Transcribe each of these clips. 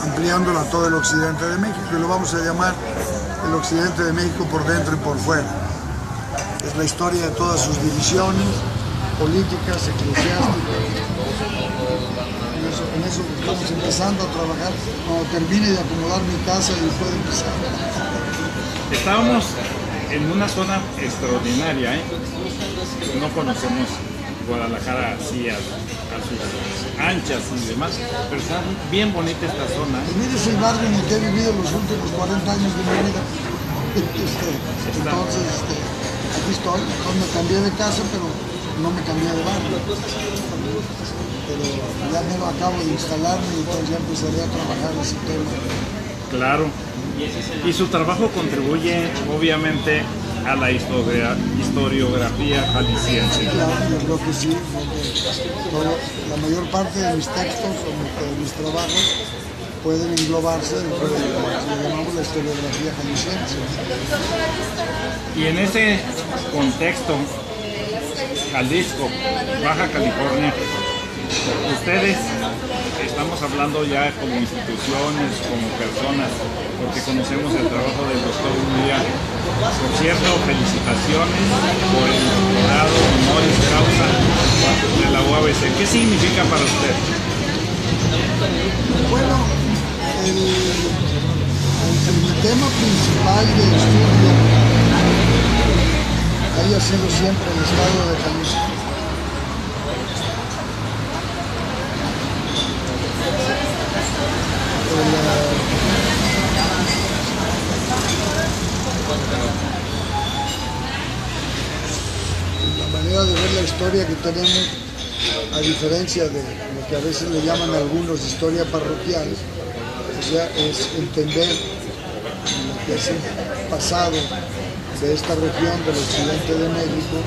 ampliándolo a todo el occidente de México, y lo vamos a llamar el occidente de México por dentro y por fuera. Es la historia de todas sus divisiones políticas, eclesiásticas. En eso estamos empezando a trabajar. Cuando termine de acomodar mi casa y pueda empezar. Estábamos en una zona extraordinaria, ¿eh? No conocemos Guadalajara así a sus anchas y demás, pero está bien bonita esta zona. Pues mire, es el barrio en el que he vivido los últimos 40 años de mi vida. Entonces, aquí estoy. Entonces me cambié de casa, pero no me cambié de barrio. Pero ya me lo acabo de instalarme y entonces ya empezaré a trabajar ese tema. Claro. Y su trabajo contribuye obviamente a la historiografía jalisciense. Claro, yo creo que sí. La mayor parte de mis textos o de mis trabajos pueden englobarse dentro de lo que llamamos la historiografía jalisciense. Y en ese contexto, Jalisco, Baja California, ustedes, estamos hablando ya como instituciones, como personas, porque conocemos el trabajo del doctor Mundial. Por cierto, felicitaciones por el doctorado honoris causa de la UABC. ¿Qué significa para usted? Bueno, el tema principal del estudio haya sido siempre el estado de Jalisco. La manera de ver la historia que tenemos, a diferencia de lo que a veces le llaman algunos historia parroquial, o sea, es entender lo que es el pasado de esta región del occidente de México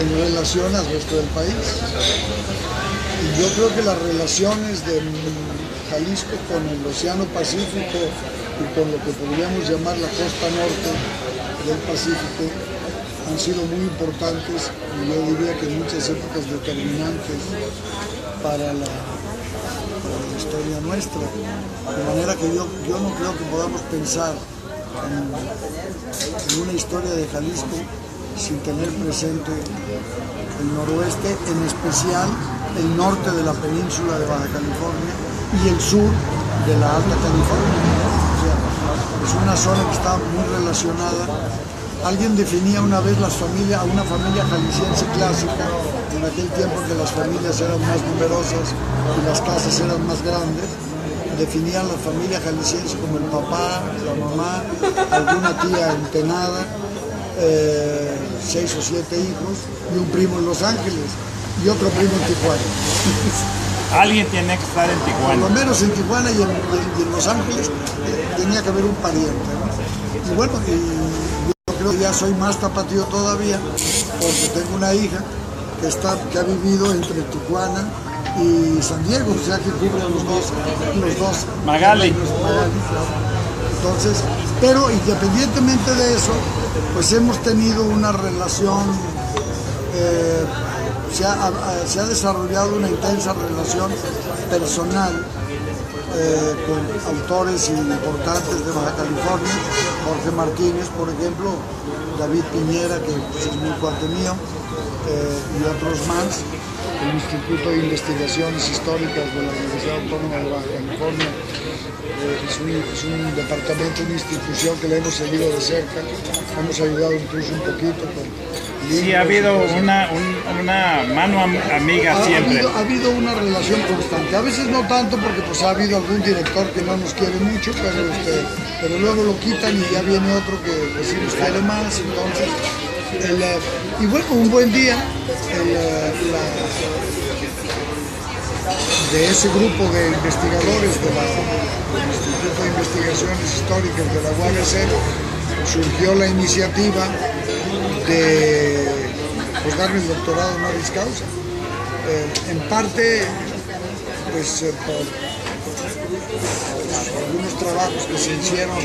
en relación al resto del país. Y yo creo que las relaciones de Jalisco con el Océano Pacífico y con lo que podríamos llamar la costa norte del Pacífico han sido muy importantes y yo diría que en muchas épocas determinantes para la historia nuestra. De manera que yo no creo que podamos pensar en una historia de Jalisco sin tener presente el noroeste, en especial el norte de la península de Baja California y el sur de la Alta California. O sea, es una zona que está muy relacionada. Alguien definía una vez a una familia jalisciense clásica, en aquel tiempo que las familias eran más numerosas y las casas eran más grandes. Definían la familia jalisciense como el papá, la mamá, alguna tía entenada, 6 o 7 hijos y un primo en Los Ángeles y otro primo en Tijuana. Alguien tiene que estar en Tijuana. Por lo menos en Tijuana y en Los Ángeles tenía que haber un pariente, ¿no? Y bueno, yo creo que ya soy más tapatío todavía porque tengo una hija que ha vivido entre Tijuana y San Diego, o sea que cubre los dos. Magali. Entonces, pero independientemente de eso, pues hemos tenido una relación, se ha desarrollado una intensa relación personal con autores importantes de Baja California, Jorge Martínez, por ejemplo, David Piñera, que pues, es muy cuate mío, y otros más. El Instituto de Investigaciones Históricas de la Universidad Autónoma de Baja California es un departamento, una institución que la hemos seguido de cerca, hemos ayudado incluso un poquito con libros. Sí, ha habido una mano amiga siempre. Ha habido una relación constante, a veces no tanto porque pues ha habido algún director que no nos quiere mucho, pero luego lo quitan y ya viene otro que sí nos quiere más, entonces... y bueno, un buen día de ese grupo de investigadores del Instituto de Investigaciones Históricas de la UABC surgió la iniciativa de pues, darme el doctorado honoris causa. En parte, pues por algunos trabajos que se hicieron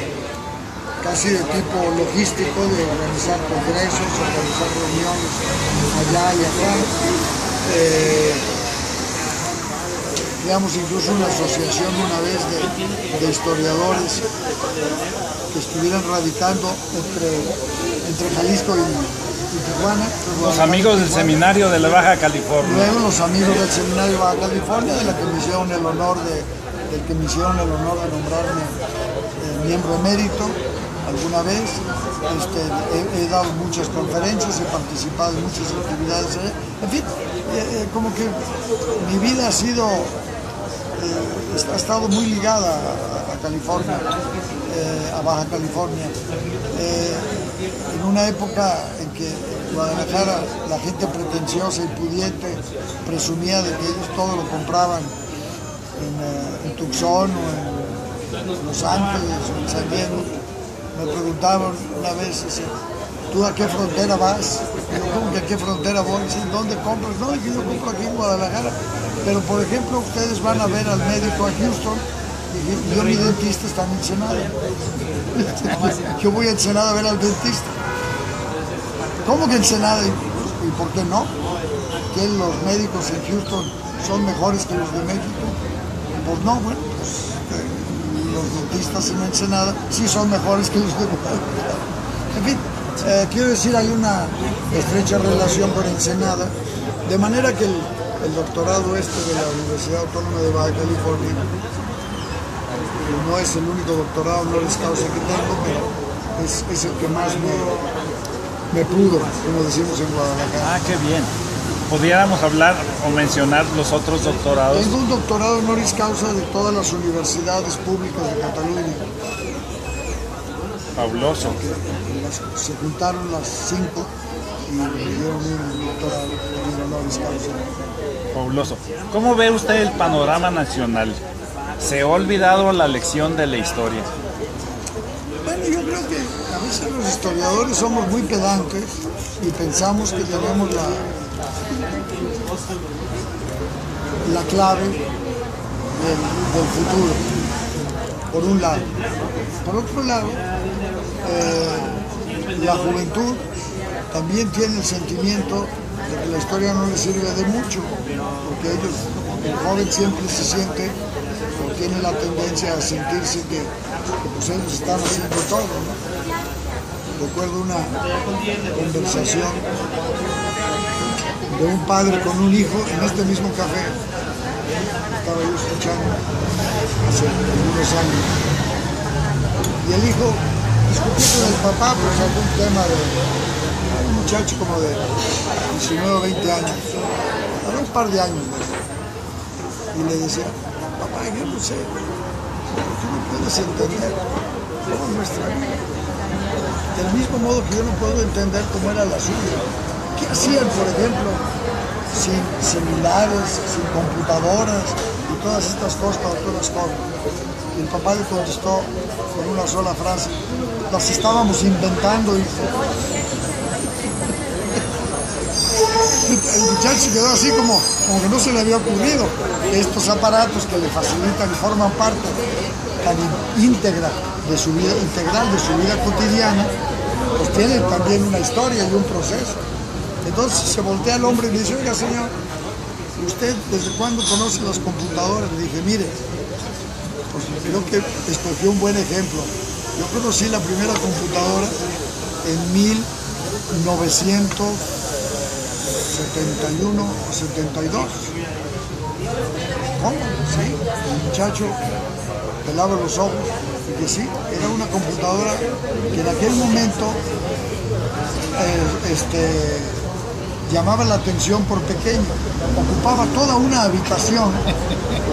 casi de tipo logístico, de organizar congresos, organizar reuniones allá y acá. creamos incluso una asociación una vez de historiadores que estuvieran radicando entre Jalisco y Tijuana. Los amigos del seminario de la Baja California. Luego los amigos del seminario de Baja California, de la que me hicieron el honor de nombrarme miembro emérito alguna vez. He dado muchas conferencias, he participado en muchas actividades. En fin, como que mi vida ha estado muy ligada a California, a Baja California. En una época en que Guadalajara, la gente pretenciosa y pudiente presumía de que ellos todo lo compraban en Tucson o en Los Ángeles o en San Diego. Me preguntaban una vez, ¿tú a qué frontera vas? Yo, ¿cómo que a qué frontera voy? ¿Dónde compras? No, es que yo compro aquí en Guadalajara. Pero, por ejemplo, ustedes van a ver al médico a Houston y yo, mi dentista, está en Ensenada. Yo voy a Ensenada a ver al dentista. ¿Cómo que Ensenada? ¿Y por qué no? ¿Que los médicos en Houston son mejores que los de México? Pues no, bueno, pues los dentistas en Ensenada sí son mejores que los de Guadalajara. En fin, quiero decir, hay una estrecha relación con Ensenada, de manera que el doctorado de la Universidad Autónoma de Baja California no es el único doctorado honoris causa que tengo, pero es el que más me pudo, como decimos en Guadalajara. Ah, qué bien. ¿Pudiéramos hablar o mencionar los otros doctorados? Tengo un doctorado honoris causa de todas las universidades públicas de Cataluña. Fabuloso. Se juntaron las 5 y me dieron un doctorado honoris causa. Fabuloso. ¿Cómo ve usted el panorama nacional? ¿Se ha olvidado la lección de la historia? Bueno, yo creo que a veces los historiadores somos muy pedantes y pensamos que tenemos la clave del futuro, por un lado. Por otro lado, la juventud también tiene el sentimiento de que la historia no les sirve de mucho, porque el joven siempre se siente o tiene la tendencia a sentirse que pues ellos están haciendo todo, ¿no? Recuerdo una conversación de un padre con un hijo en este mismo café. Estaba yo escuchando hace algunos años. Y el hijo discutió con el papá por algún tema de un muchacho como de 19 o 20 años, un par de años, ¿no? Y le decía, papá, yo no sé, tú no puedes entender cómo es nuestra vida. Del mismo modo que yo no puedo entender cómo era la suya. ¿Qué hacían, por ejemplo, sin celulares, sin computadoras y todas estas cosas, todas las cosas? Y el papá le contestó con una sola frase: las estábamos inventando, hijo. El muchacho se quedó así como que no se le había ocurrido que estos aparatos que le facilitan y forman parte tan íntegra de su vida, integral de su vida cotidiana, pues tienen también una historia y un proceso. Entonces se voltea el hombre y me dice, oiga señor, ¿usted desde cuándo conoce las computadoras? Le dije, mire, pues creo que escogió un buen ejemplo. Yo conocí la primera computadora en 1971 o 72. ¿Cómo? Sí, el muchacho pelaba los ojos y que sí, era una computadora que en aquel momento llamaba la atención por pequeño, ocupaba toda una habitación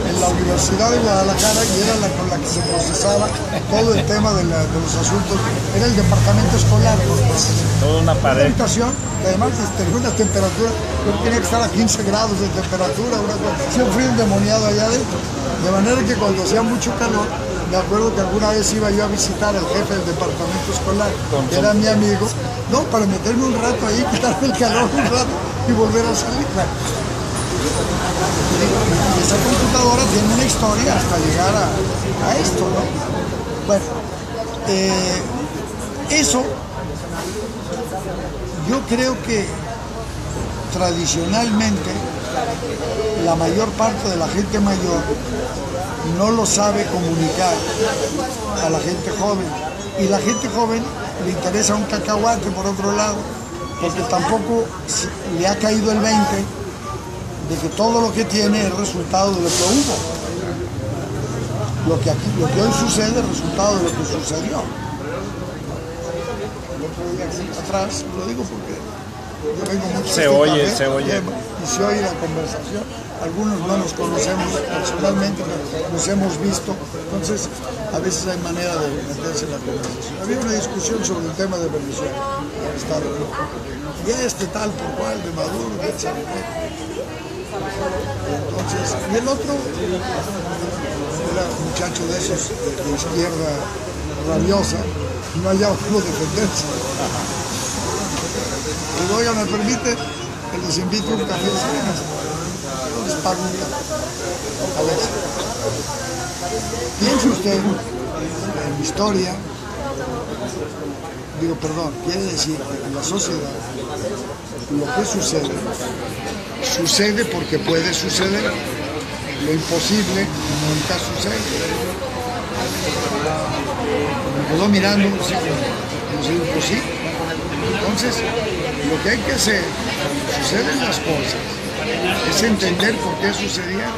en la Universidad de Guadalajara y era la con la que se procesaba todo el tema de los asuntos, era el departamento escolar. Toda una pared. Una habitación que además tenía una temperatura, yo tenía que estar a 15 grados de temperatura, hacía un frío endemoniado allá adentro, de manera que cuando hacía mucho calor, me acuerdo que alguna vez iba yo a visitar al jefe del departamento escolar, que era mi amigo, no, para meterme un rato ahí, quitarme el calor un rato y volver a salir. Y esa computadora tiene una historia hasta llegar a esto, ¿no? Bueno, eso yo creo que tradicionalmente la mayor parte de la gente mayor no lo sabe comunicar a la gente joven. Y la gente joven le interesa un cacahuate por otro lado, porque tampoco le ha caído el 20 de que todo lo que tiene es resultado de lo que hubo. Lo que hoy sucede es resultado de lo que sucedió. El otro día aquí atrás, lo digo porque yo vengo mucho se oye. Y se oye la conversación. Algunos no nos conocemos personalmente, pero nos hemos visto. Entonces, a veces hay manera de meterse en la conversación. Había una discusión sobre el tema de Venezuela, el Estado. Y tal por cual, de Maduro, etc. Entonces, y el otro era un muchacho de esos de izquierda rabiosa, y no hallaba cómo defenderse. Y oiga, ¿me permite que les invite un café? Les pago un café. A ver. Piense usted en historia, quiere decir que en la sociedad lo que sucede porque puede suceder. Lo imposible nunca sucede. Me quedó mirando, no sé, imposible. Entonces, lo que hay que hacer cuando suceden las cosas es entender por qué sucedieron.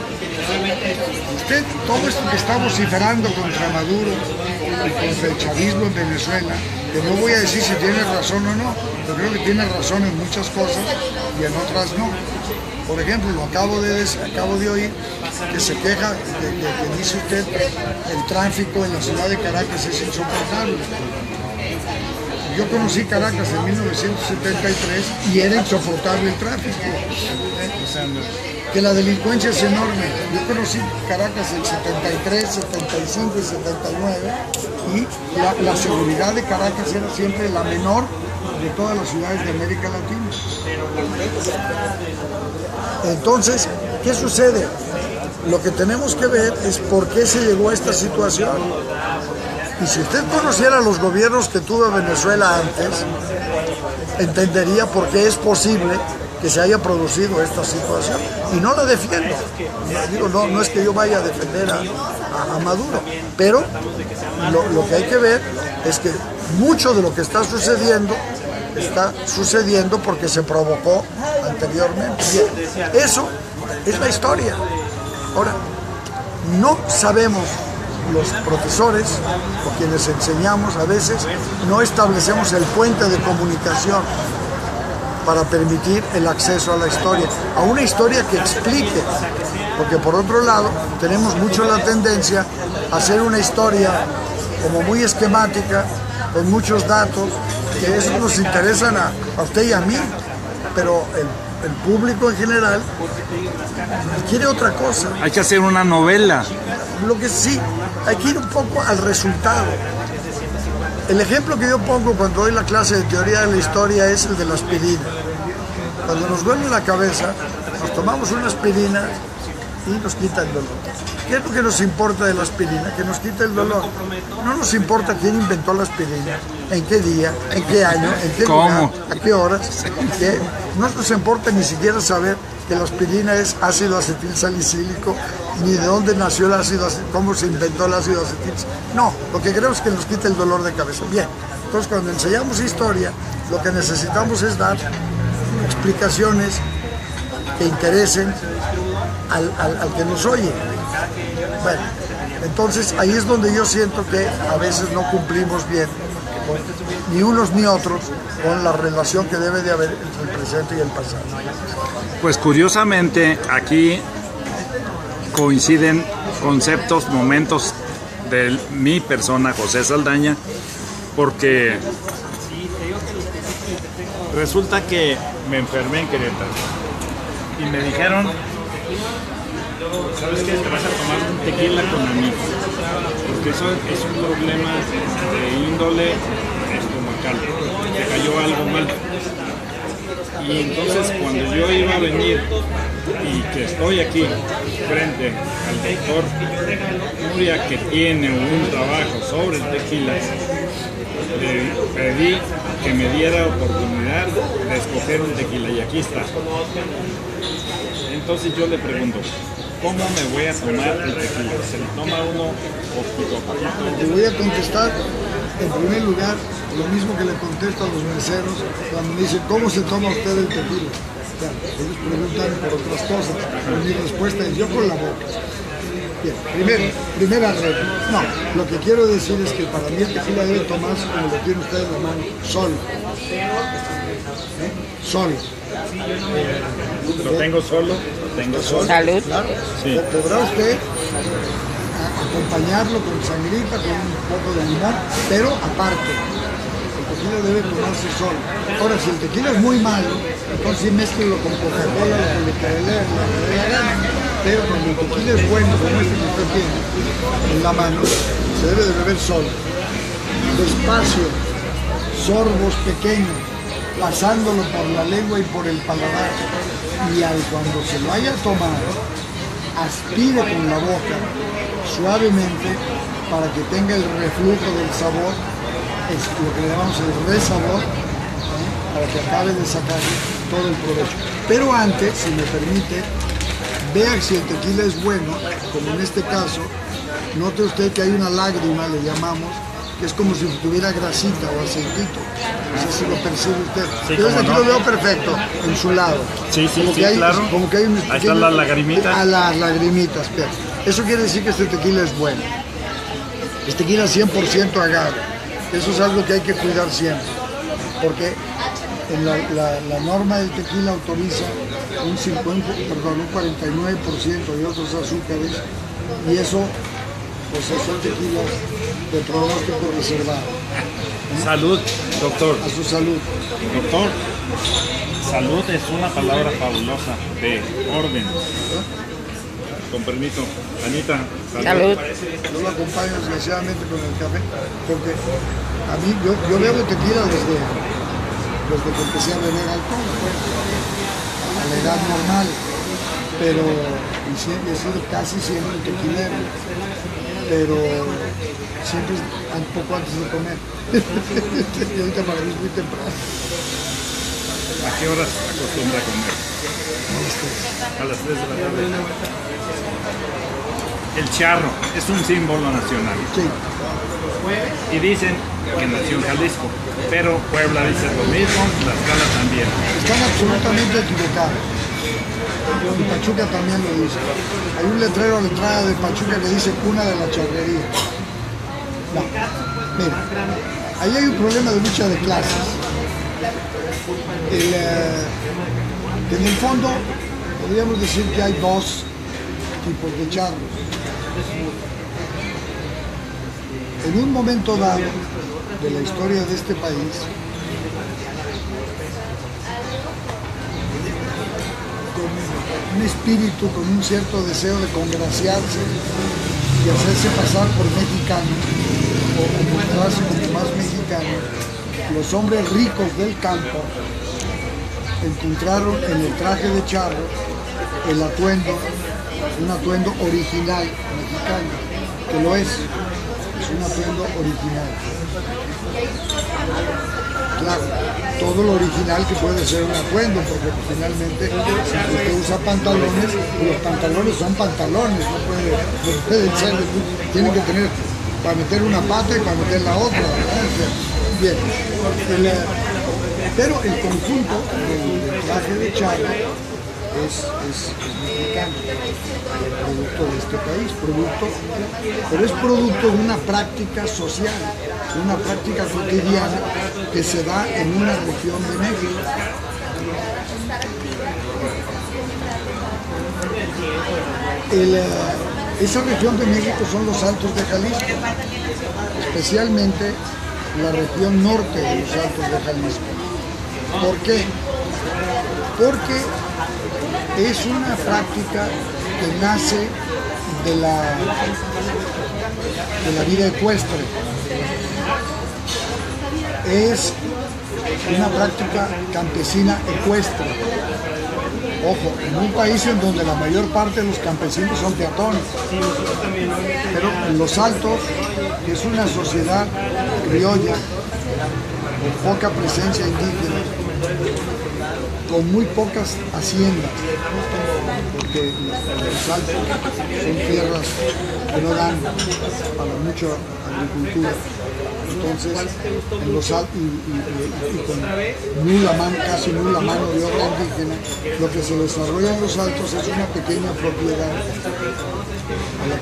Usted, todo esto que está vociferando contra Maduro y contra el chavismo en Venezuela, que no voy a decir si tiene razón o no, pero creo que tiene razón en muchas cosas y en otras no. Por ejemplo, lo acabo de oír, que se queja de que dice usted el tráfico en la ciudad de Caracas es insoportable. Yo conocí Caracas en 1973 y era insoportable el tráfico. Que la delincuencia es enorme. Yo conocí Caracas en 73, 75 y 79 y la seguridad de Caracas era siempre la menor de todas las ciudades de América Latina. Entonces, ¿qué sucede? Lo que tenemos que ver es por qué se llegó a esta situación. Y si usted conociera los gobiernos que tuvo Venezuela antes, entendería por qué es posible que se haya producido esta situación. Y no la defiendo. No es que yo vaya a defender a Maduro, pero lo que hay que ver es que mucho de lo que está sucediendo porque se provocó anteriormente. Bien, eso es la historia. Ahora, no sabemos, los profesores o quienes enseñamos a veces no establecemos el puente de comunicación para permitir el acceso a la historia, a una historia que explique, porque por otro lado tenemos mucho la tendencia a hacer una historia como muy esquemática, con muchos datos, que eso nos interesan a usted y a mí, pero el público en general quiere otra cosa. Hay que hacer una novela. Lo que sí, hay que ir un poco al resultado. El ejemplo que yo pongo cuando doy la clase de teoría de la historia es el de la aspirina. Cuando nos duele la cabeza, nos tomamos una aspirina y nos quita el dolor. ¿Qué es lo que nos importa de la aspirina? Que nos quite el dolor. No nos importa quién inventó la aspirina, en qué día, en qué año, en qué lugar, a qué horas. No nos importa ni siquiera saber que la aspirina es ácido acetilsalicílico, ni de dónde nació el ácido, cómo se inventó el ácido acetilsalicílico. No, lo que queremos es que nos quite el dolor de cabeza. Bien, entonces cuando enseñamos historia, lo que necesitamos es dar explicaciones que interesen al que nos oye. Bueno, entonces ahí es donde yo siento que a veces no cumplimos bien, ni unos ni otros, con la relación que debe de haber entre el presente y el pasado. Pues curiosamente aquí coinciden conceptos, momentos de mi persona, José Saldaña, porque resulta que me enfermé en Querétaro y me dijeron, ¿sabes qué? Te vas a tomar un tequila con amigos, porque eso es un problema de índole estomacal, te cayó algo mal. Y entonces cuando yo iba a venir y que estoy aquí frente al doctor Nuria, que tiene un trabajo sobre el tequila, le pedí que me diera oportunidad de escoger un tequila y aquí está. Entonces yo le pregunto, ¿cómo me voy a tomar el tequila? ¿Se lo toma uno poquito a poquito? Te voy a contestar, en primer lugar, lo mismo que le contesto a los meseros cuando me dicen, ¿cómo se toma usted el tequila? Claro, ellos preguntan por otras cosas, pero mi respuesta es yo con la boca. Bien, primera regla. No, lo que quiero decir es que para mí el tequila debe tomarse como lo tiene usted en la mano, solo. Solo. ¿Lo tengo solo? ¿Lo tengo solo? Salud. Claro. Sí. Podrá usted acompañarlo con sangrita, con un poco de limón, pero aparte. El tequila debe tomarse solo. Ahora, si el tequila es muy malo, entonces sí mézclelo con Coca-Cola, lo que le dé la gana. Pero cuando el tequila es bueno, como este que usted tiene en la mano, se debe de beber solo. Despacio, sorbos pequeños, pasándolo por la lengua y por el paladar. Y cuando se lo haya tomado, aspire con la boca suavemente para que tenga el reflujo del sabor, es lo que le llamamos el resabor, para que acabe de sacar todo el provecho. Pero antes, si me permite, vea si el tequila es bueno, como en este caso, note usted que hay una lágrima, le llamamos, que es como si tuviera grasita o aceitito. No sé si lo percibe usted. Sí, yo desde aquí no. lo veo perfecto, en su lado. Sí, Como que hay, claro. Como que hay unos Ahí están las lagrimitas. A las lagrimitas, pero eso quiere decir que este tequila es bueno. Es tequila 100% agave. Eso es algo que hay que cuidar siempre. Porque en la norma del tequila autoriza un 49% de otros azúcares, y eso pues son tequilas de pronóstico reservado. Salud, doctor. A su salud. Doctor, salud es una palabra fabulosa de orden. Con permiso, Anita, Salud. Yo lo acompaño desgraciadamente con el café, porque a mí, yo bebo tequila desde que empecé a beber alcohol, pues, a la edad normal, pero he sido casi siempre tequilero, pero siempre un poco antes de comer. Y ahorita para mí es muy temprano. ¿A qué horas acostumbra a comer? A las 3 de la tarde. El charro es un símbolo nacional. Sí. Y dicen que nació en Jalisco, pero Puebla dice lo mismo, Tlaxcala también. Están absolutamente equivocados. Y Pachuca también lo dice. Hay un letrero a la entrada de Pachuca que dice cuna de la charrería. No, mira, ahí hay un problema de lucha de clases. En el fondo, podríamos decir que hay dos tipos de charros. En un momento dado de la historia de este país, con un espíritu, con un cierto deseo de congraciarse y hacerse pasar por mexicano o mostrarse como más mexicano, los hombres ricos del campo encontraron en el traje de charro el atuendo, un atuendo original mexicano, que lo es un atuendo original. Claro, todo lo original que puede ser un atuendo, porque finalmente usted usa pantalones y los pantalones son pantalones, no pueden ser, tienen que tener para meter una pata y para meter la otra, ¿verdad? Bien, pero el conjunto del traje de charro es mexicano, producto de este país, pero es producto de una práctica social, de una práctica cotidiana que se da en una región de México. Esa región de México son los Altos de Jalisco, especialmente la región norte de los Altos de Jalisco. ¿Por qué? Porque es una práctica que nace de la vida ecuestre. Es una práctica campesina ecuestre. Ojo, en un país en donde la mayor parte de los campesinos son peatones. Pero en los Altos, que es una sociedad criolla, con poca presencia indígena, con muy pocas haciendas, porque los altos son tierras que no dan para mucha agricultura. Entonces, en los altos y con casi nula mano de obra indígena, lo que se desarrolla en los altos es una pequeña propiedad a la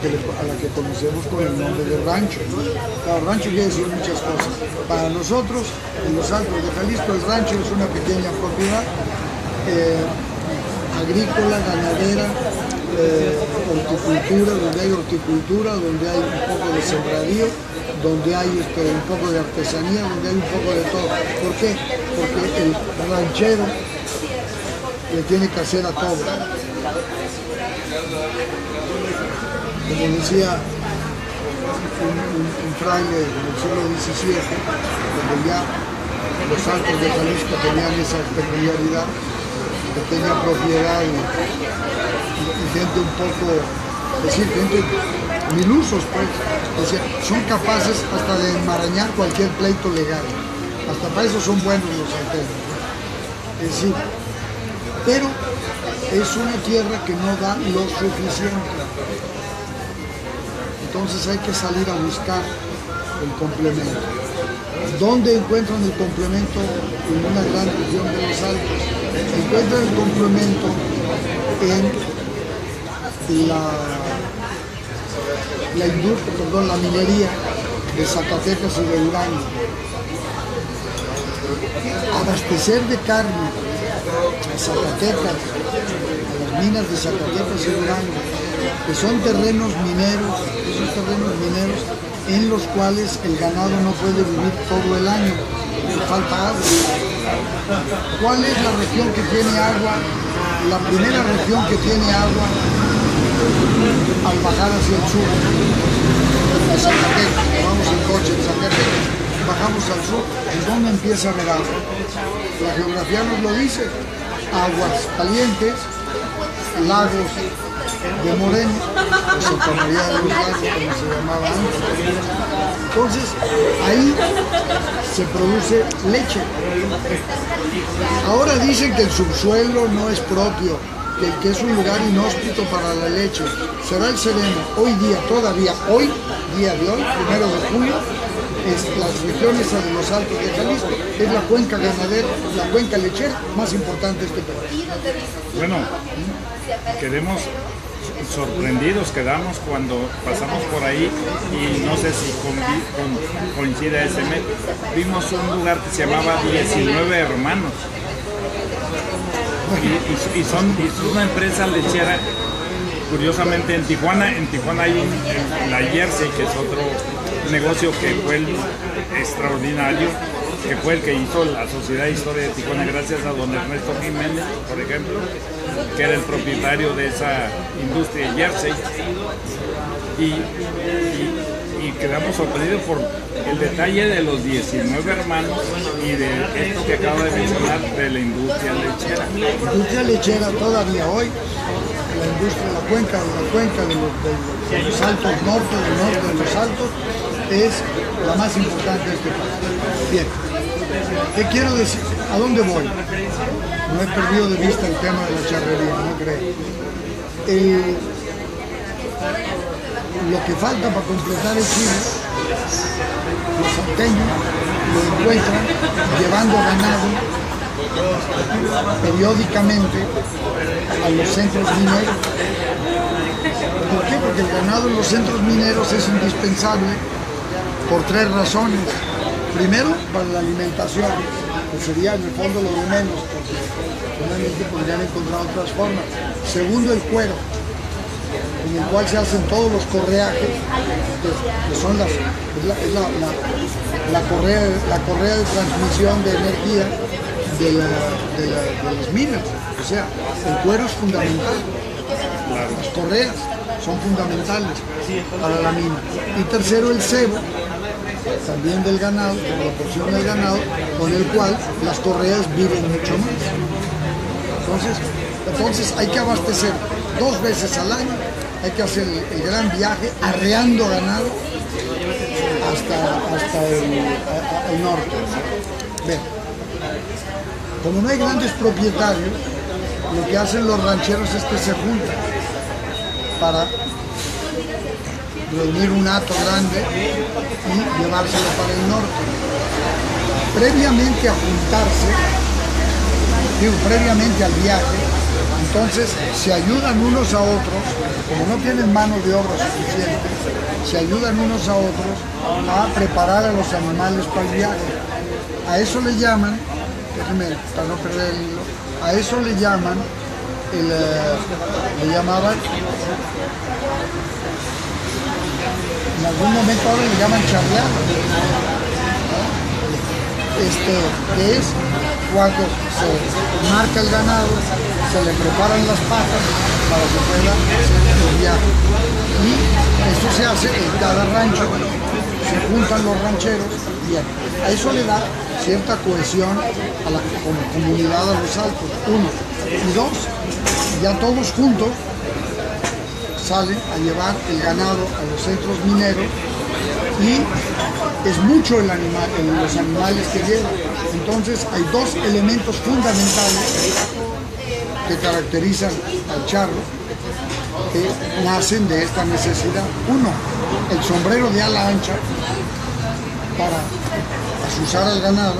que conocemos con el nombre de rancho. Claro, rancho quiere decir muchas cosas. Para nosotros, en los altos de Jalisco, el rancho es una pequeña propiedad agrícola, ganadera, horticultura, donde hay horticultura, donde hay un poco de sembradío, donde hay un poco de artesanía, donde hay un poco de todo. ¿Por qué? Porque el ranchero le tiene que hacer a todo. Como decía un fraile del siglo XVII, cuando ya los altos de Jalisco tenían esa peculiaridad, pequeña propiedad y gente un poco, es decir, gente milusos, pues, decía, son capaces hasta de enmarañar cualquier pleito legal, hasta para eso son buenos los alteños, es decir, pero es una tierra que no da lo suficiente, entonces hay que salir a buscar el complemento. ¿Dónde encuentran el complemento? En una gran región de los Altos. Encuentran el complemento en la minería de Zacatecas y de Durango. Abastecer de carne a Zacatecas, a las minas de Zacatecas y Durango, que son terrenos mineros, esos terrenos mineros en los cuales el ganado no puede vivir todo el año, porque falta agua. ¿Cuál es la región que tiene agua? La primera región que tiene agua al bajar hacia el sur, de Zacatecas, vamos en coche en Zacatecas, bajamos al sur, ¿y dónde empieza a haber agua? La geografía nos lo dice, aguas calientes, lagos de Moreno, o Santa María de los Lagos, como se llamaba antes. Entonces, ahí se produce leche. Ahora dicen que el subsuelo no es propio, que es un lugar inhóspito para la leche. Será el sereno. Hoy día, todavía hoy, día de hoy, 1 de julio, las regiones de los Altos de Jalisco, es la cuenca ganadera, la cuenca lechera más importante de este país. Bueno, quedemos sorprendidos quedamos cuando pasamos por ahí y no sé si coincide ese mes, vimos un lugar que se llamaba 19 Hermanos y es una empresa lechera. Curiosamente en Tijuana hay la Jersey, que es otro negocio que fue extraordinario, que fue el que hizo la Sociedad de Historia de Tijuana, gracias a don Ernesto Jiménez, por ejemplo, que era el propietario de esa industria Jersey, y quedamos sorprendidos por el detalle de los 19 hermanos y de esto que acabo de mencionar de la industria lechera. La industria lechera todavía hoy, la industria de la cuenca de los Altos, del norte de los Altos, es la más importante de este país. Bien, ¿qué quiero decir? ¿A dónde voy? No he perdido de vista el tema de la charrería, no creo. Lo que falta para completar el Chile, los salteños lo encuentran llevando ganado periódicamente a los centros mineros. ¿Por qué? Porque el ganado en los centros mineros es indispensable por 3 razones. Primero, para la alimentación, que sería en el fondo lo de menos, porque realmente podrían encontrar otras formas. Segundo, el cuero, en el cual se hacen todos los correajes, que son la correa de transmisión de energía de las minas. O sea, el cuero es fundamental. Las correas son fundamentales para la mina. Y tercero, el cebo, también del ganado, de la porción del ganado, con el cual las correas viven mucho más. Entonces hay que abastecer 2 veces al año, hay que hacer el gran viaje arreando ganado hasta el norte. Bien. Como no hay grandes propietarios, lo que hacen los rancheros es que se juntan para reunir un hato grande y llevárselo para el norte. Previamente a juntarse, previamente al viaje, entonces se ayudan unos a otros, como no tienen mano de obra suficiente, se ayudan unos a otros a preparar a los animales para el viaje. A eso le llaman, déjenme para no perder el hilo, a eso le llaman, le llamaban, en algún momento ahora le llaman charreado, que es cuando se marca el ganado, se le preparan las patas para que pueda hacer el viaje. Y eso se hace en cada rancho, se juntan los rancheros y a eso le da cierta cohesión a la comunidad de los Altos, uno. Y dos, ya todos juntos salen a llevar el ganado a los centros mineros y es mucho los animales que llevan. Entonces hay dos elementos fundamentales que caracterizan al charro que nacen de esta necesidad. Uno, el sombrero de ala ancha para azuzar al ganado,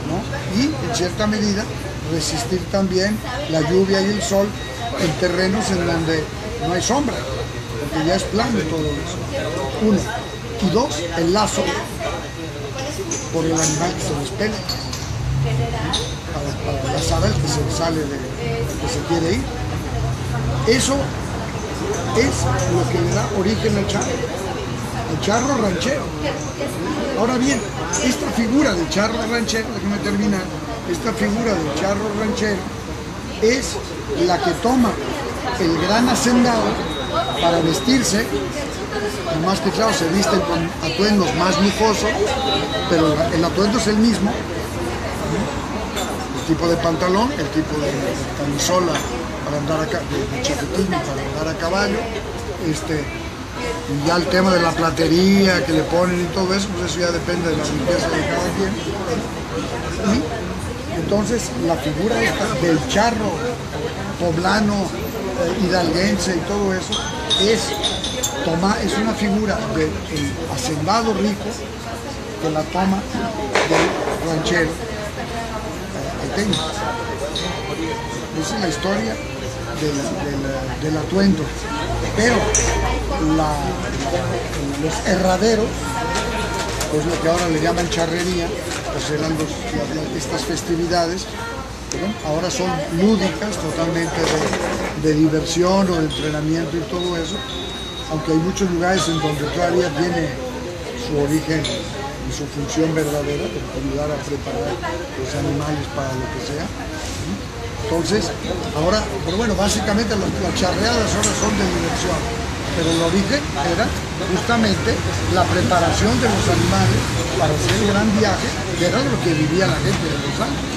¿no? Y en cierta medida resistir también la lluvia y el sol en terrenos en donde no hay sombra, porque ya es plano todo eso. Uno. Y dos, el lazo por el animal que se despega para lazar al que se sale que se quiere ir. Eso es lo que le da origen al charro ranchero. Ahora bien, esta figura del charro ranchero, déjame terminar, esta figura del charro ranchero es la que toma el gran hacendado para vestirse, nomás que claro, se visten con atuendos más lujosos, pero el atuendo es el mismo, el tipo de pantalón, el tipo de camisola para andar de chaquetín para andar a caballo, y ya el tema de la platería que le ponen y todo eso, pues eso ya depende de la limpieza de cada quien. Y entonces la figura esta del charro poblano, hidalguense y todo eso, es una figura del hacendado rico que la toma del ranchero alteño. Esa es la historia del atuendo. Pero los herraderos, pues lo que ahora le llaman charrería, pues eran estas festividades, ¿no? Ahora son lúdicas, totalmente de diversión o de entrenamiento y todo eso, aunque hay muchos lugares en donde todavía tiene su origen y su función verdadera, de ayudar a preparar los animales para lo que sea. Entonces, ahora, pero bueno, básicamente las charreadas ahora son de diversión, pero el origen era justamente la preparación de los animales para hacer el gran viaje, que era lo que vivía la gente de los Altos.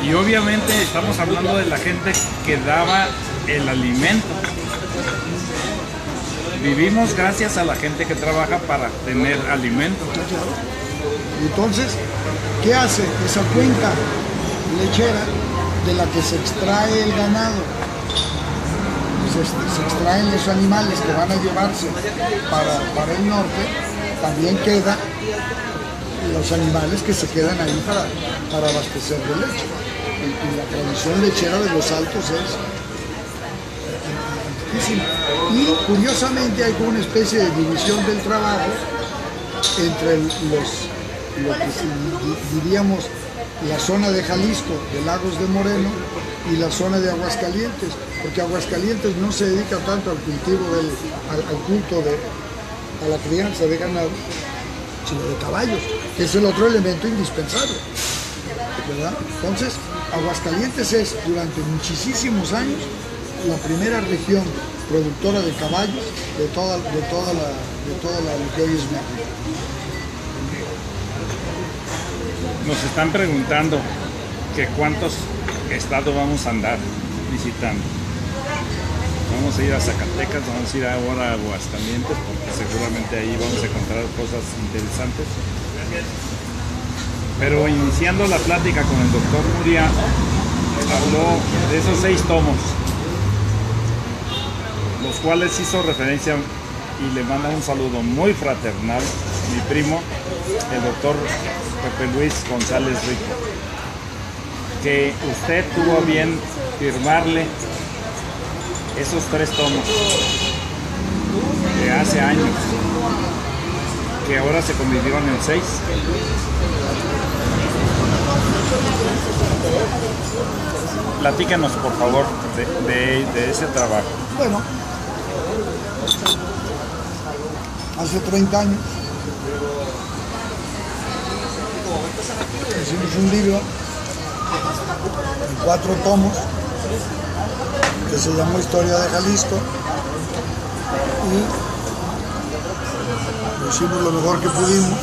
Y obviamente estamos hablando de la gente que daba el alimento. Vivimos gracias a la gente que trabaja para tener alimento. Entonces, ¿qué hace esa cuenca lechera de la que se extrae el ganado? Se extraen los animales que van a llevarse para el norte, también quedan los animales que se quedan ahí para abastecer de leche. Y la tradición lechera de los Altos es antiquísima. Y curiosamente hay como una especie de división del trabajo entre lo que diríamos la zona de Jalisco, de Lagos de Moreno, y la zona de Aguascalientes, porque Aguascalientes no se dedica tanto al cultivo, al culto, a la crianza de ganado, sino de caballos, que es el otro elemento indispensable, ¿verdad? Entonces, Aguascalientes es durante muchísimos años la primera región productora de caballos de toda lo que hoy es México. Nos están preguntando que cuántos estados vamos a andar visitando. Vamos a ir a Zacatecas, vamos a ir ahora a Aguascalientes, porque seguramente ahí vamos a encontrar cosas interesantes. Pero iniciando la plática con el doctor Muria, habló de esos 6 tomos, los cuales hizo referencia y le manda un saludo muy fraternal, mi primo, el doctor Pepe Luis González Rico, que usted tuvo a bien firmarle esos 3 tomos de hace años, que ahora se convirtieron en 6. Platícanos, por favor, de ese trabajo. Bueno, hace 30 años hicimos un libro en 4 tomos que se llamó Historia de Jalisco y lo hicimos lo mejor que pudimos.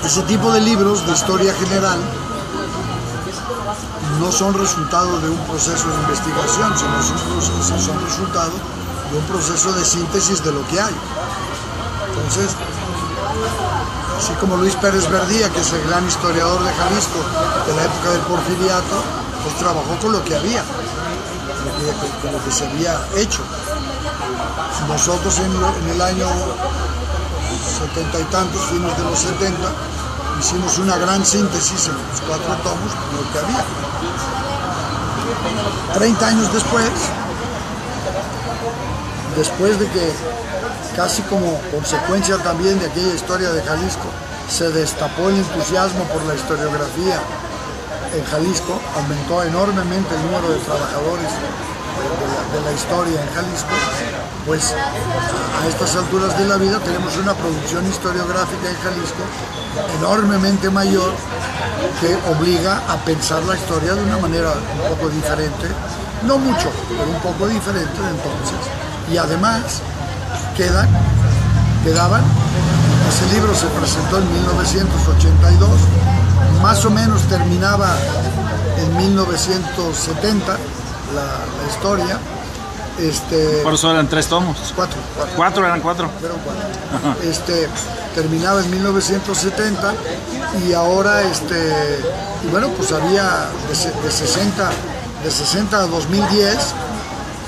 Ese tipo de libros de historia general no son resultado de un proceso de investigación, sino son resultado de un proceso de síntesis de lo que hay. Entonces, así como Luis Pérez Verdía, que es el gran historiador de Jalisco de la época del Porfiriato, pues trabajó con lo que había, con lo que se había hecho. Nosotros en el año 70 y tantos, fines de los 70, hicimos una gran síntesis en los 4 tomos de lo que había. 30 años después de que casi como consecuencia también de aquella historia de Jalisco se destapó el entusiasmo por la historiografía en Jalisco, aumentó enormemente el número de trabajadores de la historia en Jalisco, pues a estas alturas de la vida tenemos una producción historiográfica en Jalisco enormemente mayor que obliga a pensar la historia de una manera un poco diferente, no mucho, pero un poco diferente de entonces. Y además quedaban, ese libro se presentó en 1982, más o menos terminaba en 1970 la historia. Por eso eran 3 tomos. 4. 4 eran 4. Fueron 4. Terminaba en 1970 y ahora, y bueno, pues había de 60 a 2010,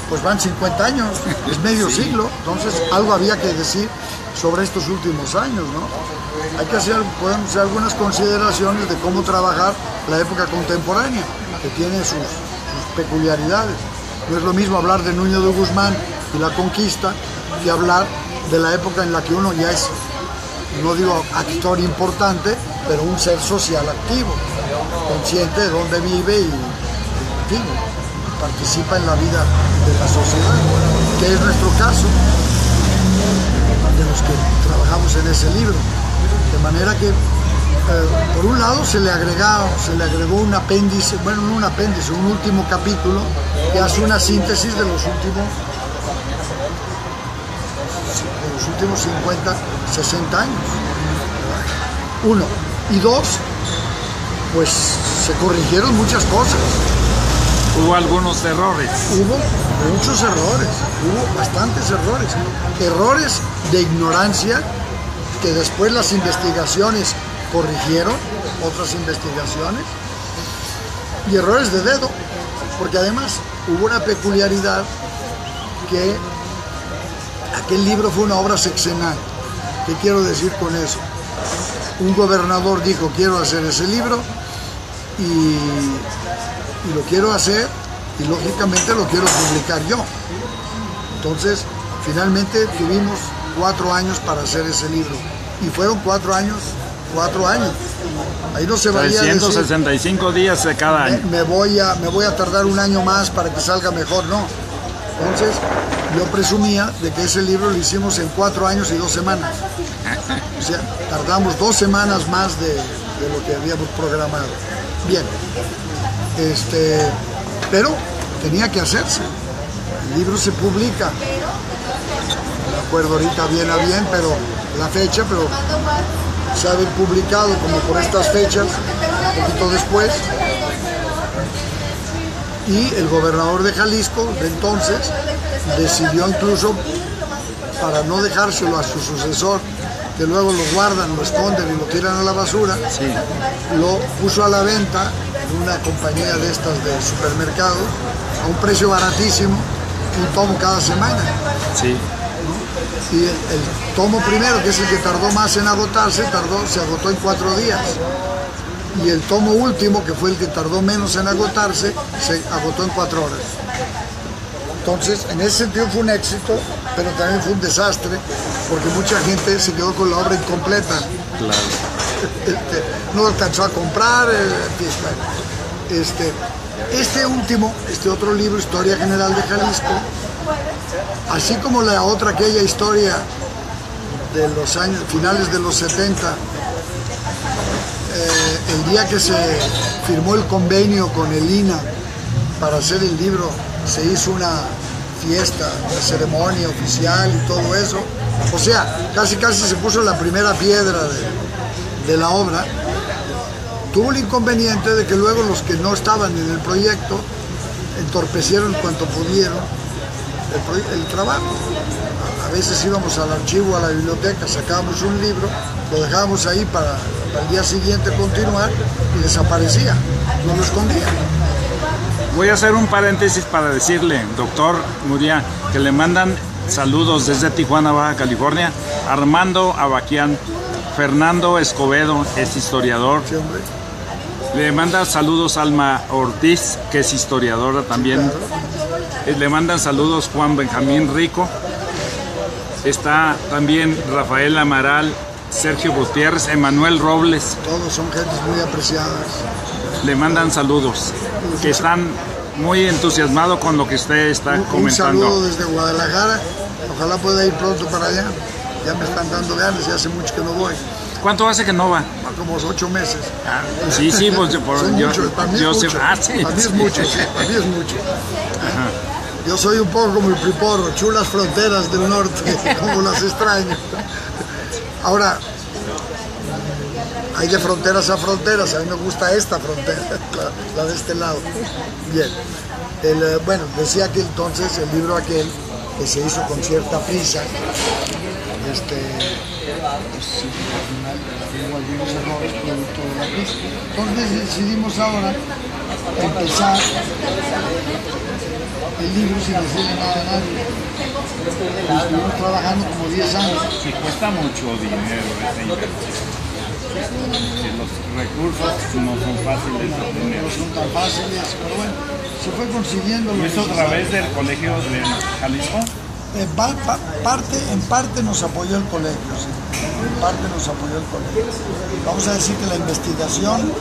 pues van 50 años, es medio siglo, entonces algo había que decir sobre estos últimos años, ¿no? Podemos hacer algunas consideraciones de cómo trabajar la época contemporánea, que tiene sus peculiaridades. No es lo mismo hablar de Núñez de Guzmán y la conquista que hablar de la época en la que uno ya es, no digo actor importante, pero un ser social activo, consciente de dónde vive y en fin, participa en la vida de la sociedad, que es nuestro caso, de los que trabajamos en ese libro. De manera que, por un lado, se le agregó un apéndice, bueno, no un apéndice, un último capítulo que hace una síntesis de los últimos 50, 60 años. 1. Y 2, pues se corrigieron muchas cosas. Hubo algunos errores. Hubo muchos errores, hubo bastantes errores. Errores de ignorancia que después las investigaciones corrigieron, otras investigaciones, y errores de dedo, porque además hubo una peculiaridad que aquel libro fue una obra sexenal. ¿Qué quiero decir con eso? Un gobernador dijo, quiero hacer ese libro y lo quiero hacer y lógicamente lo quiero publicar yo. Entonces, finalmente tuvimos 4 años para hacer ese libro y fueron 4 años. Ahí no se valía 365 decir, días de cada año. Me voy a tardar un año más para que salga mejor, no. Entonces, yo presumía de que ese libro lo hicimos en 4 años y 2 semanas. O sea, tardamos 2 semanas más de lo que habíamos programado. Bien, pero tenía que hacerse. El libro se publica, no me acuerdo ahorita bien a bien, pero la fecha, pero se ha publicado como por estas fechas, un poquito después. Y el gobernador de Jalisco, de entonces, decidió incluso, para no dejárselo a su sucesor, que luego lo guardan, lo esconden y lo tiran a la basura, Sí. lo puso a la venta en una compañía de estas de supermercados a un precio baratísimo, un tomo cada semana. Sí. Y el tomo primero, que es el que tardó más en agotarse, se agotó en 4 días. Y el tomo último, que fue el que tardó menos en agotarse, se agotó en 4 horas. Entonces, en ese sentido fue un éxito, pero también fue un desastre, porque mucha gente se quedó con la obra incompleta. Claro. No alcanzó a comprar. Este otro libro, Historia General de Jalisco, así como aquella historia de los años finales de los 70, el día que se firmó el convenio con el INAH para hacer el libro, se hizo una fiesta, una ceremonia oficial y todo eso. O sea, casi se puso la primera piedra de la obra. Tuvo el inconveniente de que luego los que no estaban en el proyecto entorpecieron cuanto pudieron el trabajo. A veces íbamos al archivo, a la biblioteca, sacábamos un libro, lo dejábamos ahí para el día siguiente continuar y desaparecía, no lo escondían. Voy a hacer un paréntesis para decirle, doctor Muriá, que le mandan saludos desde Tijuana, Baja California, Armando Abaquián, Fernando Escobedo, es historiador. Sí, hombre. Le manda saludos Alma Ortiz, que es historiadora también. Claro. Le mandan saludos Juan Benjamín Rico. Está también Rafael Amaral, Sergio Gutiérrez, Emanuel Robles. Todos son gentes muy apreciadas. Le mandan saludos, que están muy entusiasmados con lo que usted está Un comentando. saludo desde Guadalajara. Ojalá pueda ir pronto para allá. Ya me están dando ganas, ya hace mucho que no voy. ¿Cuánto hace que no va? Como 8 meses. Ah, sí, pues Son muchos, para mí es mucho. sí, Para mí es mucho, sí, para mí es mucho. Ajá. Yo soy un poco como el Priporro, chulas fronteras del norte, como las extraño. Ahora, hay de fronteras a fronteras, a mí me gusta esta frontera, la de este lado. Bien, bueno, decía que entonces el libro aquel, que se hizo con cierta prisa, pues sí, al final hubo algunos errores producto de la prisa. Entonces decidimos ahora empezar el libro sin decirle nada a nadie. Estuvimos trabajando como 10 años. Sí, cuesta mucho dinero esa inversión. Que los recursos no son fáciles de obtener. No son tan fáciles, pero bueno, se fue consiguiendo. ¿Y eso a través del colegio de Jalisco? En parte nos apoyó el colegio, sí. En parte nos apoyó el colegio. Vamos a decir que la investigación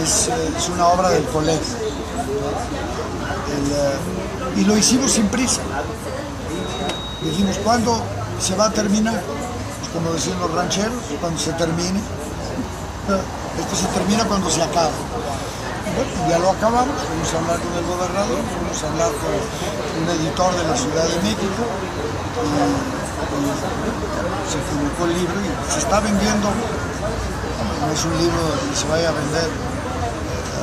es una obra del colegio. Y lo hicimos sin prisa. Dijimos, ¿cuándo se va a terminar? Pues como decían los rancheros, cuando se termine. Esto se termina cuando se acaba. Bueno, ya lo acabamos, fuimos a hablar con el gobernador, fuimos a hablar con un editor de la Ciudad de México y se publicó el libro y se está vendiendo. No es un libro que se vaya a vender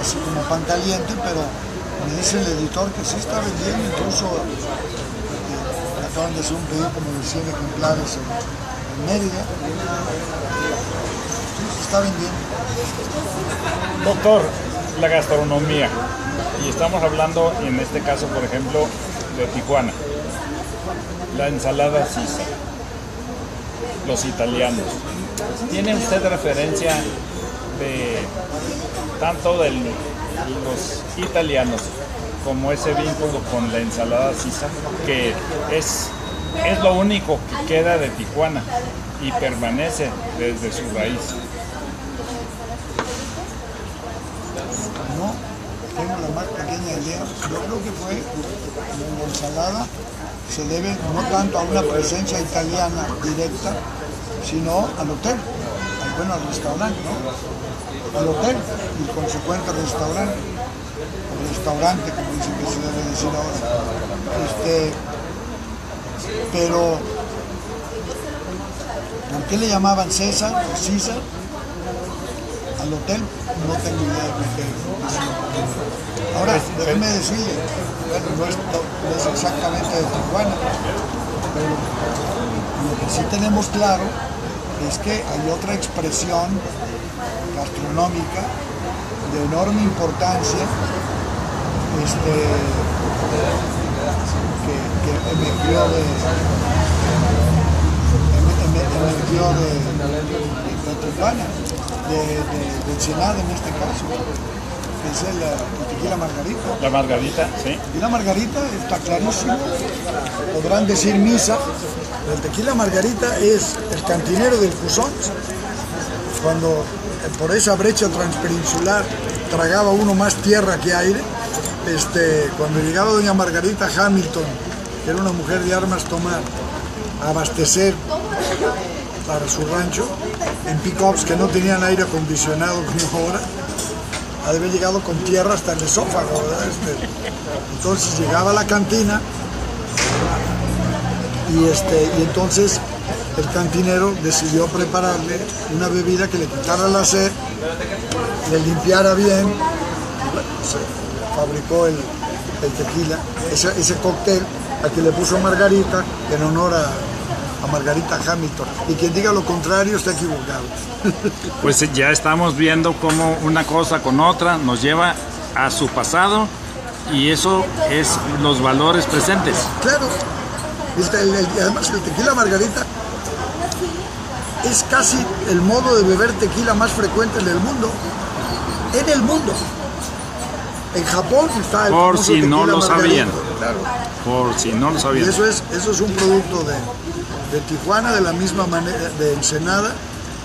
así como pan caliente, pero me dice el editor que sí está vendiendo, incluso acaban de hacer un pedido como de 100 ejemplares en Mérida. Sí, se está vendiendo. Doctor, la gastronomía, y estamos hablando en este caso, por ejemplo, de Tijuana, la ensalada Sisa, los italianos. ¿Tiene usted referencia de tanto de los italianos como ese vínculo con la ensalada Sisa, que es lo único que queda de Tijuana y permanece desde su raíz? No tengo la más pequeña idea. Yo creo que fue la ensalada se debe no tanto a una presencia italiana directa, sino al hotel, al restaurante, ¿no? Al hotel y el consecuente restaurante, o restaurante como dicen que se debe decir ahora. Pero ¿por qué le llamaban César o César al hotel? No tengo idea de por qué. Ahora, déjeme decirle, bueno, no es exactamente de Tijuana, pero lo que sí tenemos claro es que hay otra expresión gastronómica de enorme importancia que emergió de Tijuana, de Ensenada en este caso, que es el tequila margarita. La margarita, sí. Y la margarita está clarísimo, podrán decir misa, pero el tequila margarita es el cantinero del Cusón, cuando por esa brecha transpeninsular tragaba uno más tierra que aire. Cuando llegaba doña Margarita Hamilton, que era una mujer de armas tomar, a abastecer para su rancho en pick-ups que no tenían aire acondicionado como ahora, ha de haber llegado con tierra hasta el esófago, ¿verdad? Entonces llegaba a la cantina y entonces el cantinero decidió prepararle una bebida que le quitara la sed, le limpiara bien, fabricó el tequila, ese cóctel al que le puso Margarita en honor a Margarita Hamilton. Y quien diga lo contrario está equivocado. Pues ya estamos viendo cómo una cosa con otra nos lleva a su pasado y eso es los valores presentes. Claro, además el tequila Margarita es casi el modo de beber tequila más frecuente en el mundo. En el mundo. En Japón está el Por famoso si no lo Margarita, sabían. claro. Por si no lo Y sabían. eso es un producto de Tijuana, de la misma manera, de Ensenada,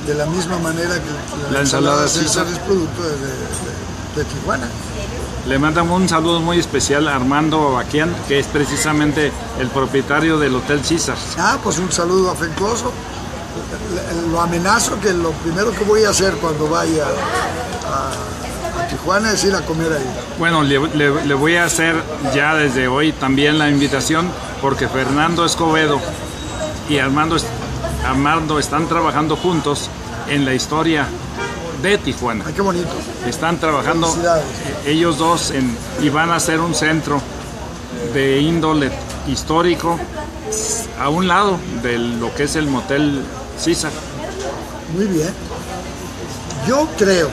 de la misma manera que La ensalada César César es producto de Tijuana. Le mandamos un saludo muy especial a Armando Babaquian, que es precisamente el propietario del Hotel César. Pues un saludo afectuoso. Lo amenazo que lo primero que voy a hacer cuando vaya a Tijuana es ir a comer ahí. Bueno, le voy a hacer ya desde hoy también la invitación, porque Fernando Escobedo y Armando están trabajando juntos en la historia de Tijuana. Ay, qué bonito. Están trabajando Felicidades. ellos dos y van a hacer un centro de índole histórico a un lado de lo que es el Motel César. Muy bien. Yo creo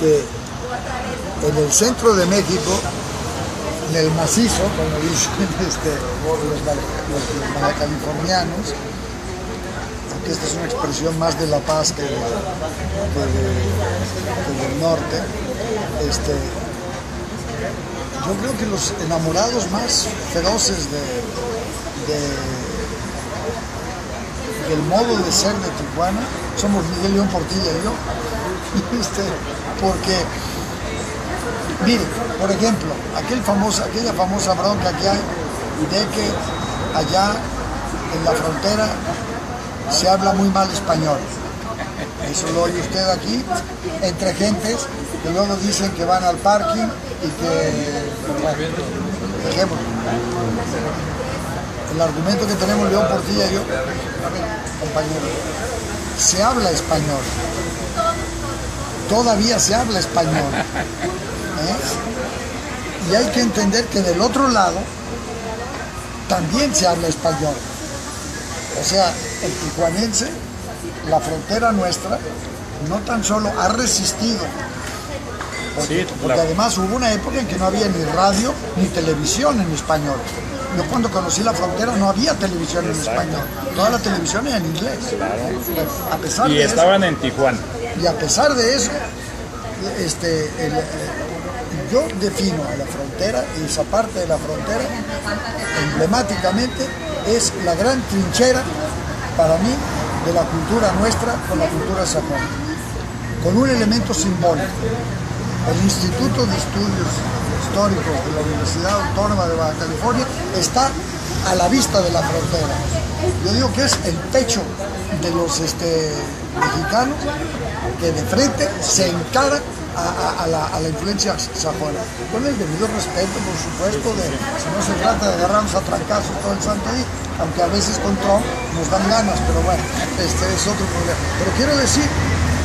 que en el centro de México, en el macizo, como dicen los californianos, aunque esta es una expresión más de La Paz que del norte, yo creo que los enamorados más feroces del modo de ser de Tijuana somos Miguel León Portilla y yo. Porque, mire, por ejemplo, aquella famosa bronca que hay de que allá en la frontera se habla muy mal español. Eso lo oye usted aquí, entre gentes que luego dicen que van al parking y que, bueno, dejemos. El argumento que tenemos León Portilla y yo, compañero, se habla español. Todavía se habla español. Y hay que entender que del otro lado también se habla español. O sea, el tijuanense, la frontera nuestra, no tan solo ha resistido, porque además hubo una época en que no había ni radio ni televisión en español. Yo cuando conocí la frontera no había televisión en español, toda la televisión era en inglés. A pesar Y de estaban en Tijuana. y a pesar de eso, yo defino a la frontera, y esa parte de la frontera, emblemáticamente, es la gran trinchera, para mí, de la cultura nuestra con la cultura sajona, con un elemento simbólico. El Instituto de Estudios Históricos de la Universidad Autónoma de Baja California está a la vista de la frontera. Yo digo que es el pecho de los mexicanos que de frente se encara a la influencia sajona, con el debido respeto, por supuesto, si no se trata de agarrarnos a trancazos todo el santo día, aunque a veces con Trump nos dan ganas, pero bueno, este es otro problema. Pero quiero decir,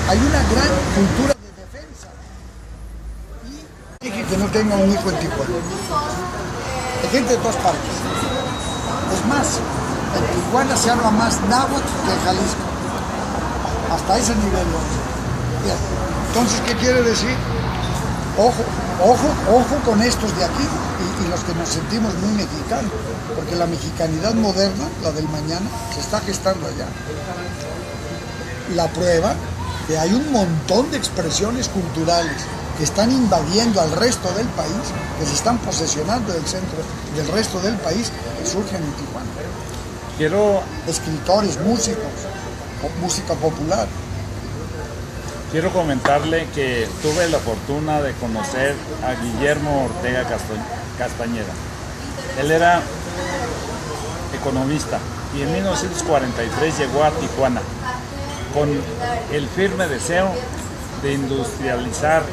hay una gran cultura de defensa. Y que no tenga un hijo en Tijuana. Hay gente de todas partes. Es más, En Tijuana se habla más náhuatl que en Jalisco. Hasta ese nivel. Bien. Entonces, ¿qué quiere decir? Ojo con estos de aquí y los que nos sentimos muy mexicanos, porque la mexicanidad moderna, la del mañana, se está gestando allá. La prueba que hay un montón de expresiones culturales que están invadiendo al resto del país, que se están posesionando del centro del resto del país, que surgen en Tijuana. Quiero Escritores, músicos, música popular. Quiero comentarle que tuve la fortuna de conocer a Guillermo Ortega Castañeda. Él era economista y en 1943 llegó a Tijuana con el firme deseo de industrializar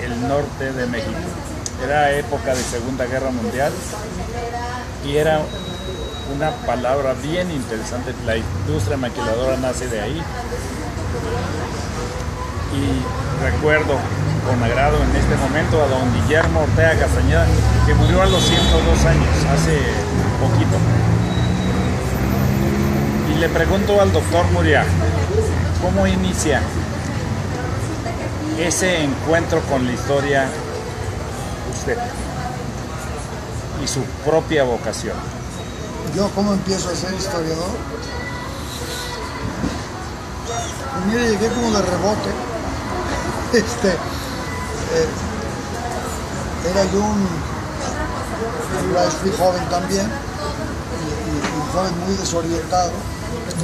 el norte de México. Era época de Segunda Guerra Mundial y era una palabra bien interesante. La industria maquiladora nace de ahí. Y recuerdo con agrado en este momento a don Guillermo Ortega Castañeda, que murió a los 102 años, hace poquito. Y le pregunto al doctor Muriá, ¿cómo inicia ese encuentro con la historia usted y su propia vocación? ¿Yo cómo empiezo a ser historiador? Pues mire, llegué como de rebote. Era yo fui joven también, y un joven muy desorientado,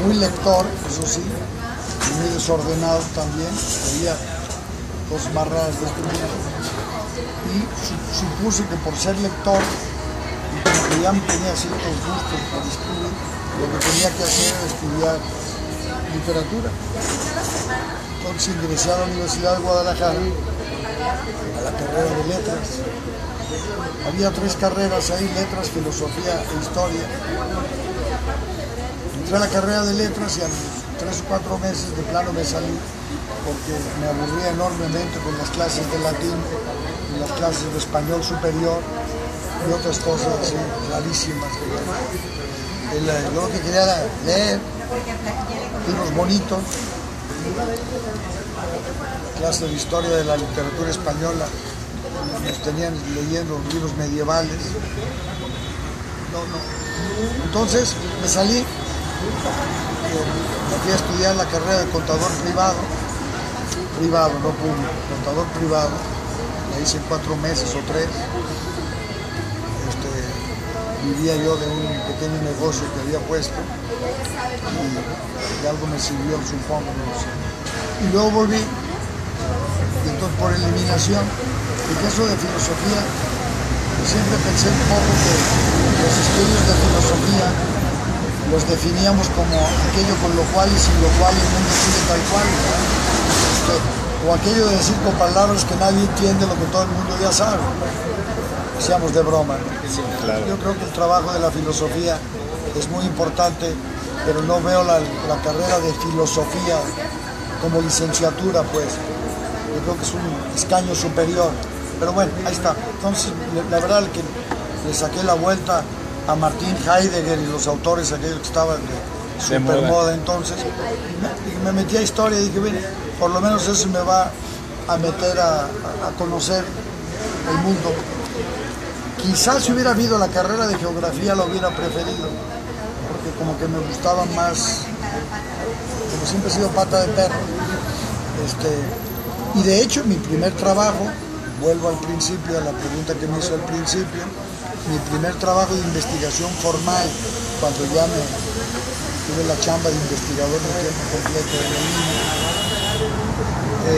muy lector, eso sí, y muy desordenado también, veía cosas más raras de este mundo, y supuse que por ser lector, y como que ya tenía ciertos gustos para escribir, lo que tenía que hacer era estudiar literatura. Entonces ingresé a la Universidad de Guadalajara, a la carrera de letras. Había 3 carreras ahí, letras, filosofía e historia. Entré a la carrera de letras y a los 3 o 4 meses de plano me salí, porque me aburría enormemente con las clases de latín, y las clases de español superior y otras cosas así rarísimas. Yo lo que quería era leer libros bonitos, clase de historia de la literatura española, nos tenían leyendo libros medievales. Entonces me salí, me fui a estudiar la carrera de contador privado, no público, contador privado. La hice en 4 meses o 3. Vivía yo de un pequeño negocio que había puesto y algo me sirvió, supongo, no sé. Y luego volví, y entonces por eliminación, y eso de filosofía, yo siempre pensé un poco que los estudios de filosofía los definíamos como aquello con lo cual y sin lo cual el mundo sigue tal cual, ¿no? O aquello de decir con palabras que nadie entiende lo que todo el mundo ya sabe. Seamos de broma, ¿no? Sí, claro. Yo creo que el trabajo de la filosofía es muy importante, pero no veo la carrera de filosofía como licenciatura, pues. Yo creo que es un escaño superior. Pero bueno, ahí está. Entonces, la verdad que le saqué la vuelta a Martin Heidegger y los autores aquellos que estaban de super moda entonces. Y me metí a historia y dije, bueno, por lo menos eso me va a meter a conocer el mundo. Quizás si hubiera habido la carrera de geografía lo hubiera preferido, porque como que me gustaba más, como siempre he sido pata de perro. Y de hecho mi primer trabajo, vuelvo al principio, a la pregunta que me hizo al principio, mi primer trabajo de investigación formal, cuando ya tuve la chamba de investigador de tiempo completo de la línea, mi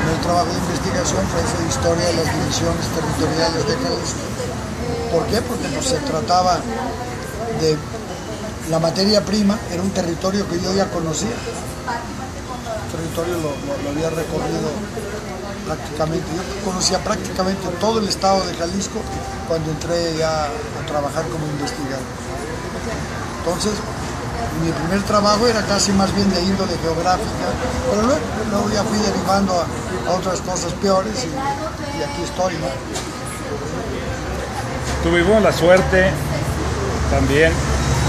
primer trabajo de investigación fue esa historia de las divisiones territoriales de Jalisco. ¿Por qué? Porque pues, se trataba de la materia prima, era un territorio que yo ya conocía. El territorio lo había recorrido prácticamente, yo conocía prácticamente todo el estado de Jalisco cuando entré ya a trabajar como investigador. Entonces, mi primer trabajo era casi más bien de índole geográfica, pero luego ya fui derivando a otras cosas peores y aquí estoy, ¿no? Tuvimos la suerte también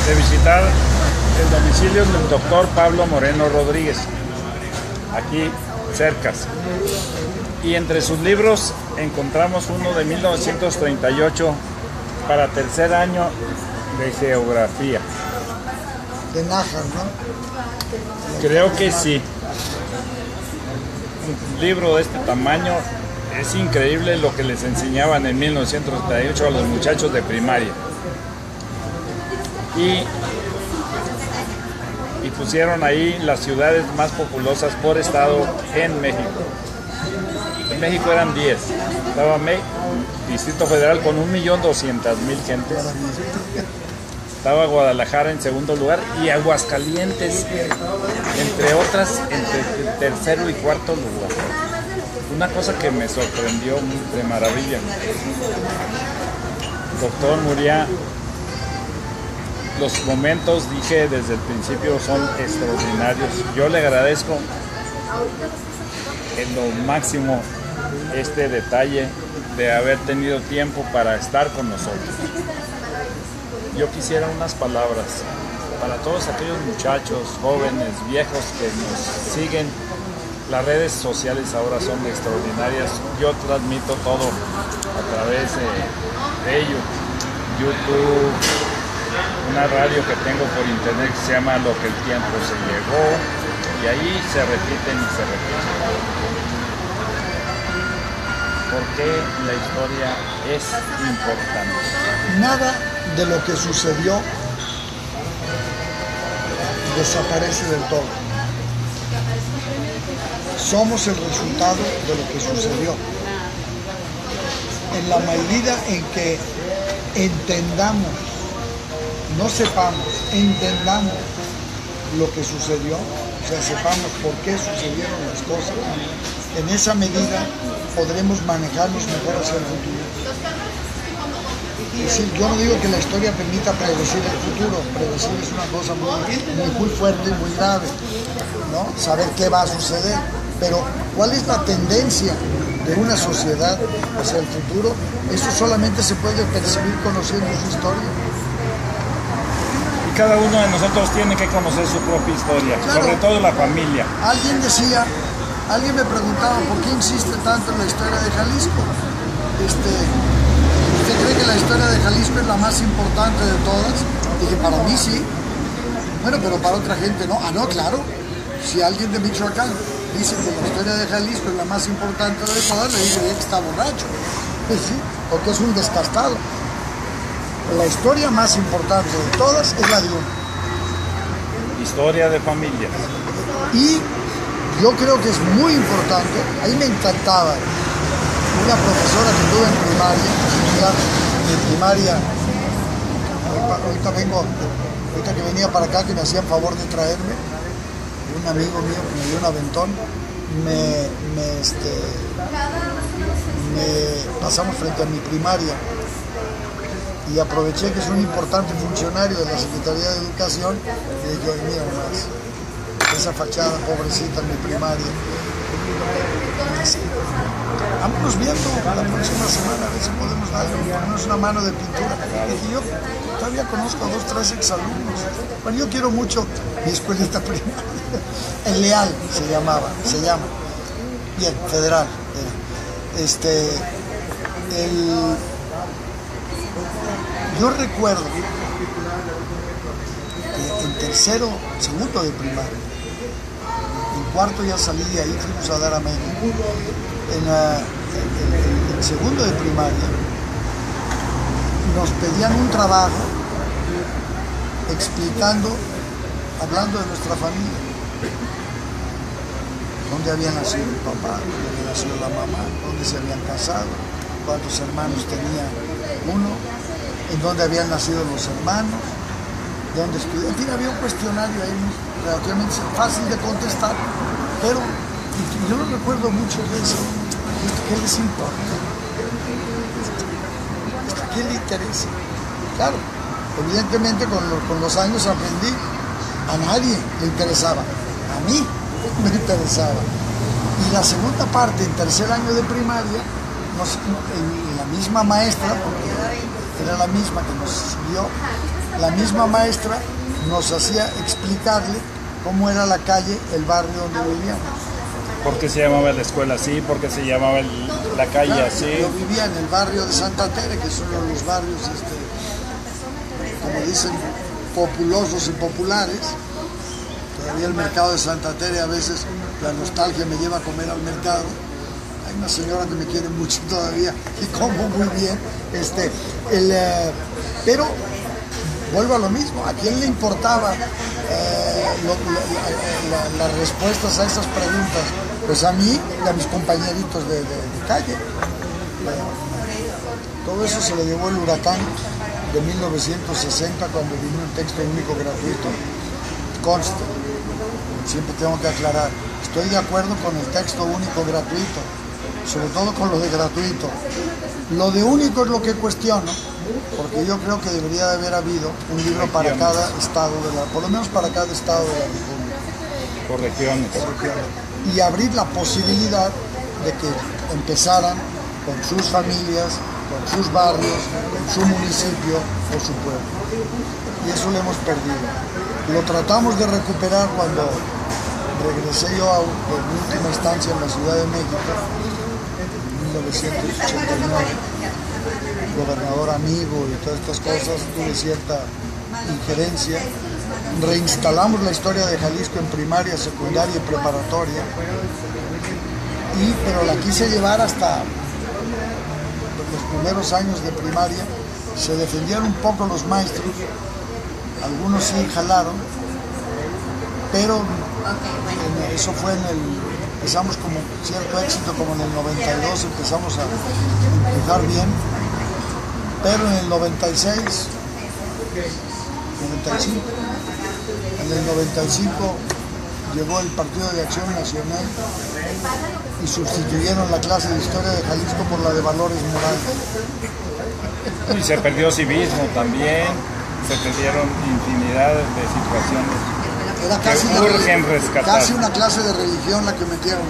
de visitar el domicilio del doctor Pablo Moreno Rodríguez, aquí cercas. Y entre sus libros encontramos uno de 1938 para tercer año de geografía. De Nájar, ¿no? Creo que sí. Un libro de este tamaño, es increíble lo que les enseñaban en 1938 a los muchachos de primaria. Y pusieron ahí las ciudades más populosas por estado en México. En México eran 10. Estaba Distrito Federal con 1.200.000 gentes. Estaba Guadalajara en segundo lugar y Aguascalientes, entre otras, entre el tercero y cuarto lugar. Una cosa que me sorprendió de maravilla. Doctor Muriá, los momentos, dije desde el principio, son extraordinarios. Yo le agradezco en lo máximo este detalle de haber tenido tiempo para estar con nosotros. Yo quisiera unas palabras para todos aquellos muchachos, jóvenes, viejos que nos siguen. Las redes sociales ahora son extraordinarias. Yo transmito todo a través de YouTube, una radio que tengo por internet que se llama Lo que el tiempo se llevó, y ahí se repiten y se repiten. ¿Por qué la historia es importante? Nada de lo que sucedió desaparece del todo. Somos el resultado de lo que sucedió. En la medida en que entendamos, no sepamos, entendamos lo que sucedió, o sea, sepamos por qué sucedieron las cosas, en esa medida podremos manejarnos mejor hacia el futuro. Es decir, yo no digo que la historia permita predecir el futuro. Predecir es una cosa muy fuerte y muy grave, ¿no? Saber qué va a suceder. Pero, ¿cuál es la tendencia de una sociedad hacia el futuro? Eso solamente se puede percibir conociendo su historia. Y cada uno de nosotros tiene que conocer su propia historia, claro. Sobre todo la familia. Alguien me preguntaba, ¿por qué insiste tanto en la historia de Jalisco? ¿Usted cree que la historia de Jalisco es la más importante de todas? Dije, para mí sí. Bueno, pero para otra gente no. Ah, no, claro. Si alguien de Michoacán dice que la historia de Jalisco es la más importante de todas, le digo que está borracho. Pues sí, porque es un descastado. La historia más importante de todas es la de uno. Historia de familia. Y yo creo que es muy importante. Ahí me encantaba una profesora que tuve en primaria, ahorita que venía para acá, que me hacían favor de traerme, un amigo mío que me dio un aventón, pasamos frente a mi primaria y aproveché que es un importante funcionario de la Secretaría de Educación y le dije, mira nomás, esa fachada pobrecita en mi primaria. Vámonos viendo la próxima semana, a ver si podemos darnos una mano de pintura. Y yo todavía conozco a 2, 3 exalumnos. Bueno, yo quiero mucho mi escuelita primaria. El Leal se llama. Bien, federal. Yo recuerdo que en segundo de primaria, en cuarto ya salí de ahí, fuimos a dar a México. En segundo de primaria nos pedían un trabajo hablando de nuestra familia, dónde había nacido el papá, dónde había nacido la mamá, dónde se habían casado, cuántos hermanos tenía uno, en dónde habían nacido los hermanos, dónde estudió. En fin, había un cuestionario ahí relativamente fácil de contestar, pero yo lo recuerdo mucho de eso. ¿Qué les importa? ¿A quién le interesa? Claro, evidentemente con los años aprendí, a nadie le interesaba, a mí me interesaba. Y la segunda parte, en tercer año de primaria, la misma maestra, porque era la misma que nos dio, la misma maestra nos hacía explicarle cómo era la calle, el barrio donde vivíamos. ¿Por qué se llamaba la escuela así? ¿Por qué se llamaba la calle Claro, así? yo vivía en el barrio de Santa Tere, que es uno de los barrios, como dicen, populosos y populares. Todavía el mercado de Santa Tere, a veces la nostalgia me lleva a comer al mercado. Hay una señora que me quiere mucho todavía y como muy bien. Pero vuelvo a lo mismo, ¿a quién le importaba las respuestas a esas preguntas? Pues a mí y a mis compañeritos de calle. Todo eso se lo llevó el huracán de 1960 cuando vino un texto único gratuito. Consta, siempre tengo que aclarar, estoy de acuerdo con el texto único gratuito, sobre todo con lo de gratuito. Lo de único es lo que cuestiono, porque yo creo que debería de haber habido un libro para cada estado, por lo menos para cada estado de la República. Por regiones. Y abrir la posibilidad de que empezaran con sus familias, con sus barrios, con su municipio o su pueblo. Y eso lo hemos perdido. Lo tratamos de recuperar cuando regresé yo en última instancia en la Ciudad de México, en 1989, gobernador amigo y todas estas cosas, tuve cierta injerencia. Reinstalamos la historia de Jalisco en primaria, secundaria y preparatoria, pero la quise llevar hasta los primeros años de primaria. Se defendieron un poco los maestros, algunos sí jalaron, pero eso fue empezamos como cierto éxito, como en el 92 empezamos a empezar bien, pero en el 95, llegó el Partido de Acción Nacional y sustituyeron la clase de Historia de Jalisco por la de Valores Morales. Y se perdió civismo también, se perdieron infinidad de situaciones. Era casi una clase de religión la que metieron.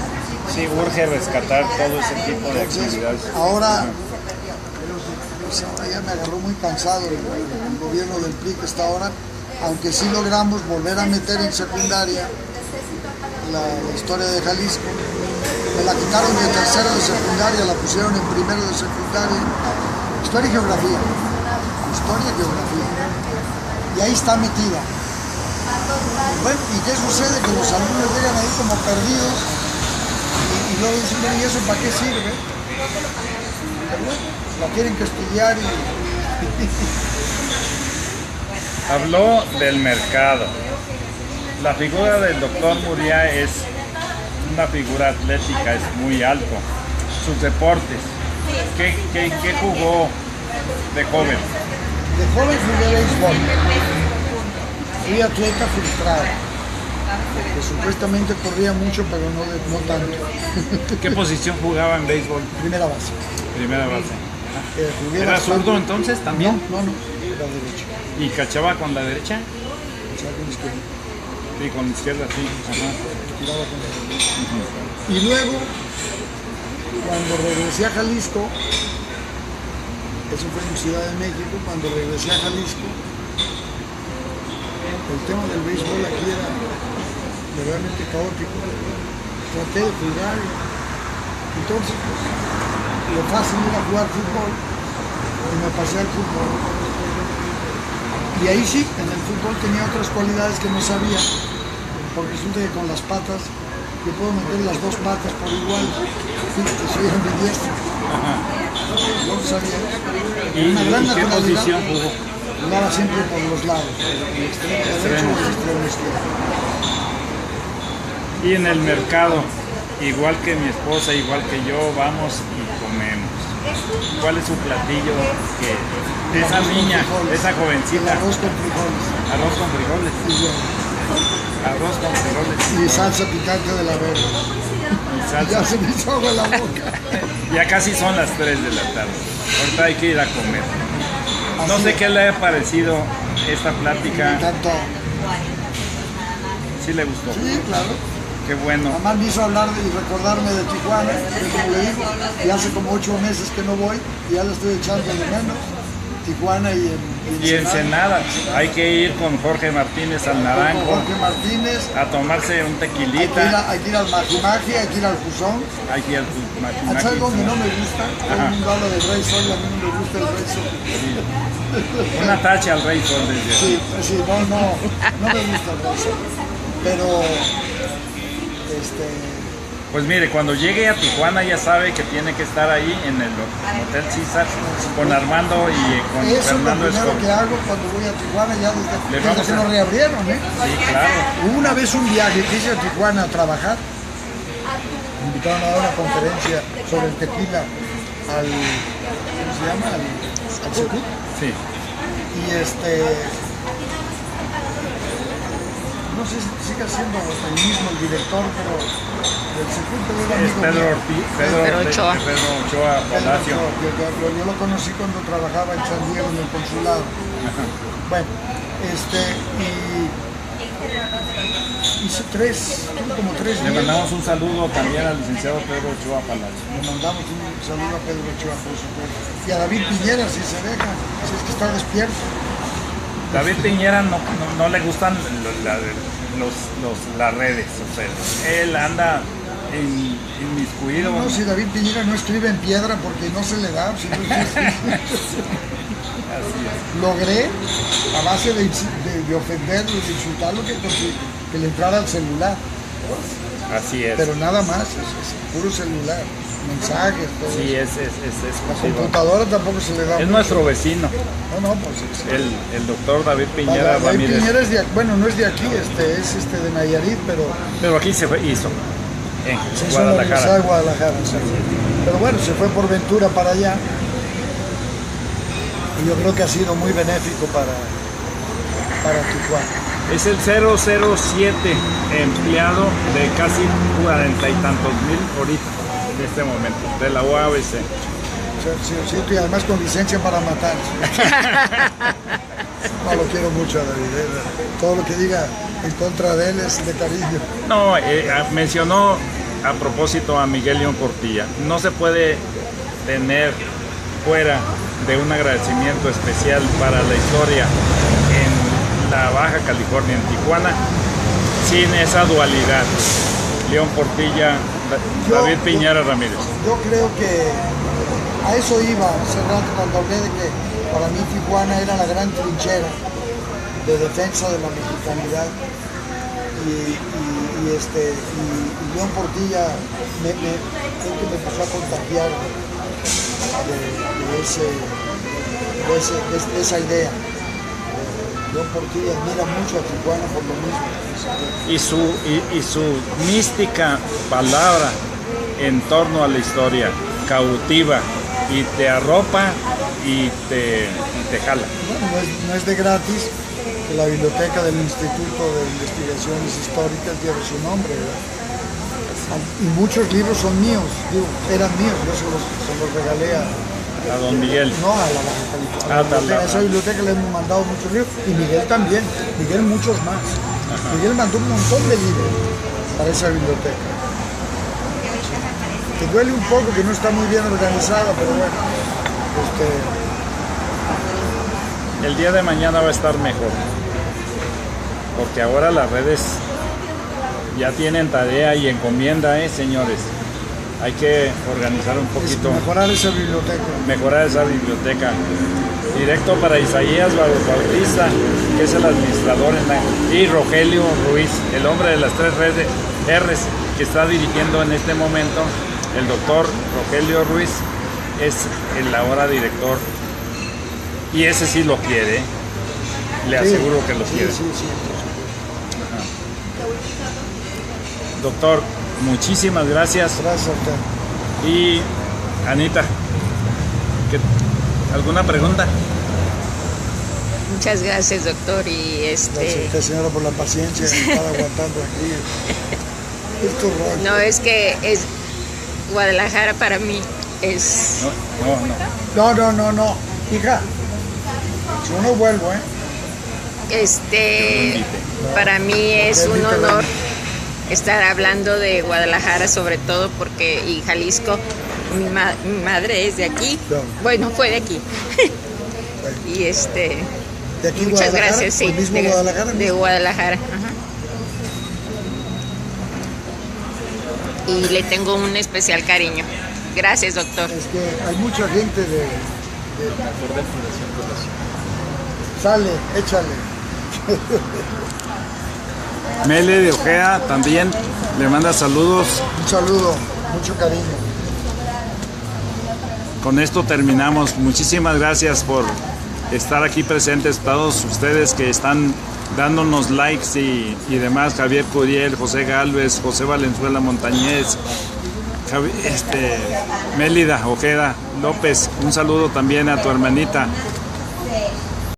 Sí, urge rescatar todo ese tipo de actividades. Ahora ya me agarró muy cansado el gobierno del PRI que está ahora, aunque sí logramos volver a meter en secundaria la historia de Jalisco. Me la quitaron de tercero de secundaria, la pusieron en primero de secundaria. Historia y geografía. Y ahí está metida. Bueno, ¿y qué sucede? Que los alumnos llegan ahí como perdidos y luego dicen, ¿y eso para qué sirve? Pero bueno, la tienen que estudiar y... Habló del mercado. La figura del doctor Muriá es una figura atlética, es muy alto. Sus deportes, ¿qué jugó de joven? De joven jugué béisbol. Fui atleta frustrado, que supuestamente corría mucho, pero no tanto. ¿Qué posición jugaba en béisbol? Primera base. Primera base. ¿Era bastante... zurdo entonces también? No, era derecho. ¿Y cachaba con la derecha? Cachaba con la izquierda. Sí, con la izquierda, sí. Ajá. Tiraba con la derecha. Y luego, cuando regresé a Jalisco, eso fue en Ciudad de México, cuando regresé a Jalisco, el tema del béisbol aquí era realmente caótico. Traté de jugar, entonces pues, lo fácil era jugar fútbol y me pasé al fútbol. Y ahí sí, en el fútbol tenía otras cualidades que no sabía, porque resulta que con las patas yo puedo meter las dos patas por igual. Fíjate, soy ambidiestro. No lo sabía. ¿Y qué posición jugó? Jugaba siempre por los lados, el extremo derecho o el extremo izquierdo. Y en el mercado, igual que mi esposa, igual que yo, vamos y comemos. ¿Cuál es su platillo que esa niña, esa jovencita? Arroz con frijoles. Arroz con frijoles. Y bueno, Arroz con frijoles. y salsa picante de la verde. Ya se me hizo agua la boca. Ya casi son las 3 de la tarde. Ahorita hay que ir a comer. No sé qué le ha parecido esta plática. Me encantó. ¿Sí le gustó? Sí, claro. Qué bueno. Además me hizo hablar y recordarme de Tijuana, que como le digo, y hace como 8 meses que no voy y ya le estoy echando de menos. Tijuana y Y Ensenada. Hay que ir con Jorge Martínez al Naranjo. Jorge Martínez. A tomarse un tequilita. Hay que ir al Majimaji, hay que ir al Fusón. Hay que ir al Majimaji. ¿Sabes dónde no me gusta? Todo el mundo habla del Rey Sol y a mí no me gusta el Rey Sol. Sí. Una tacha al Rey Sol. Sí, no me gusta el Rey Sol. Pero, pues mire, cuando llegue a Tijuana ya sabe que tiene que estar ahí en el Hotel César con Armando y con Fernando Escobar. Eso es lo primero que hago cuando voy a Tijuana, ya desde que nos reabrieron, ¿eh? Sí, claro. Hubo una vez un viaje que hice a Tijuana a trabajar. Me invitaron a dar una conferencia sobre el tequila al, ¿cómo se llama? Al Secut. Sí. Y no sé si sigue siendo el mismo el director, pero el Secut es Pedro Ochoa Palacio. Yo lo conocí cuando trabajaba en San Diego en el consulado. Ajá. Bueno, hice como tres días. Le mandamos un saludo también al licenciado Pedro Ochoa Palacio. Le mandamos un saludo a Pedro Ochoa, por supuesto. Y a David Piñera, si se deja, si es que está despierto. David Piñera no le gustan las redes, o sea, él anda inmiscuido. No, si David Piñera no escribe en piedra porque no se le da. Logré, a base de ofenderlo, de insultarlo, que le entrara al celular. Así es. Pero nada más, es puro celular, mensajes, todo. Sí, es la computadora tampoco se le da. Es mucho. Nuestro vecino. No, pues el doctor David Piñera Ramírez. David Piñera no es de aquí, es de Nayarit, pero aquí se hizo en Guadalajara. Sí. Pero bueno, se fue por ventura para allá. Y yo creo que ha sido muy benéfico para Tijuana. Es el 007 empleado de casi 40 y tantos mil ahorita, en este momento, de la UABC. Sí, y además con licencia para matar. No, lo quiero mucho a David. Todo lo que diga en contra de él es de cariño. No, mencionó a propósito a Miguel León Portilla. No se puede tener fuera de un agradecimiento especial para la historia en la Baja California, en Tijuana, sin esa dualidad. León Portilla, David Piñera Ramírez. Yo creo que a eso iba hace rato cuando hablé de que para mí Tijuana era la gran trinchera de defensa de la mexicanidad y León Portilla creo que me empezó a contagiar de esa idea. León Portilla admira mucho a Tijuana por lo mismo. Y su mística palabra en torno a la historia, cautiva, y te arropa y te jala. Bueno, no es de gratis que la biblioteca del Instituto de Investigaciones Históricas lleve su nombre, ¿verdad? Y muchos libros son míos, eran míos, yo se los regalé a don Miguel. No, a la Baja California. A esa biblioteca le hemos mandado muchos libros, y Miguel también, Miguel muchos más. Ajá. Miguel mandó un montón de libros para esa biblioteca. Que duele un poco que no está muy bien organizada, pero bueno. El día de mañana va a estar mejor, porque ahora las redes ya tienen tarea y encomienda, señores. Hay que organizar un poquito. Mejorar esa biblioteca. Mejorar esa biblioteca. Directo para Isaías Bautista, que es el administrador, y Rogelio Ruiz, el hombre de las 3 R's, que está dirigiendo en este momento. El doctor Rogelio Ruiz es el ahora director. Y ese sí lo quiere. Le aseguro que lo quiere. Sí. Doctor, muchísimas gracias. Gracias a usted. Y Anita, ¿alguna pregunta? Muchas gracias, doctor. Gracias a usted, señora, por la paciencia de estar aguantando aquí. No, es que es Guadalajara para mí es... No. Hija, yo no vuelvo, Para mí es un honor estar hablando de Guadalajara, sobre todo porque, y Jalisco, mi madre es de aquí. Bueno, fue de aquí. Y ¿De aquí muchas Guadalajara? gracias, sí. ¿El mismo Guadalajara? De Guadalajara. Ajá. Y le tengo un especial cariño. Gracias, doctor. Es que hay mucha gente Sale, échale. Mele de Ojeda también le manda saludos. Un saludo, mucho cariño. Con esto terminamos. Muchísimas gracias por estar aquí presentes, todos ustedes que están dándonos likes y demás. Javier Curiel, José Galvez, José Valenzuela Montañez, Mélida Ojeda López. Un saludo también a tu hermanita.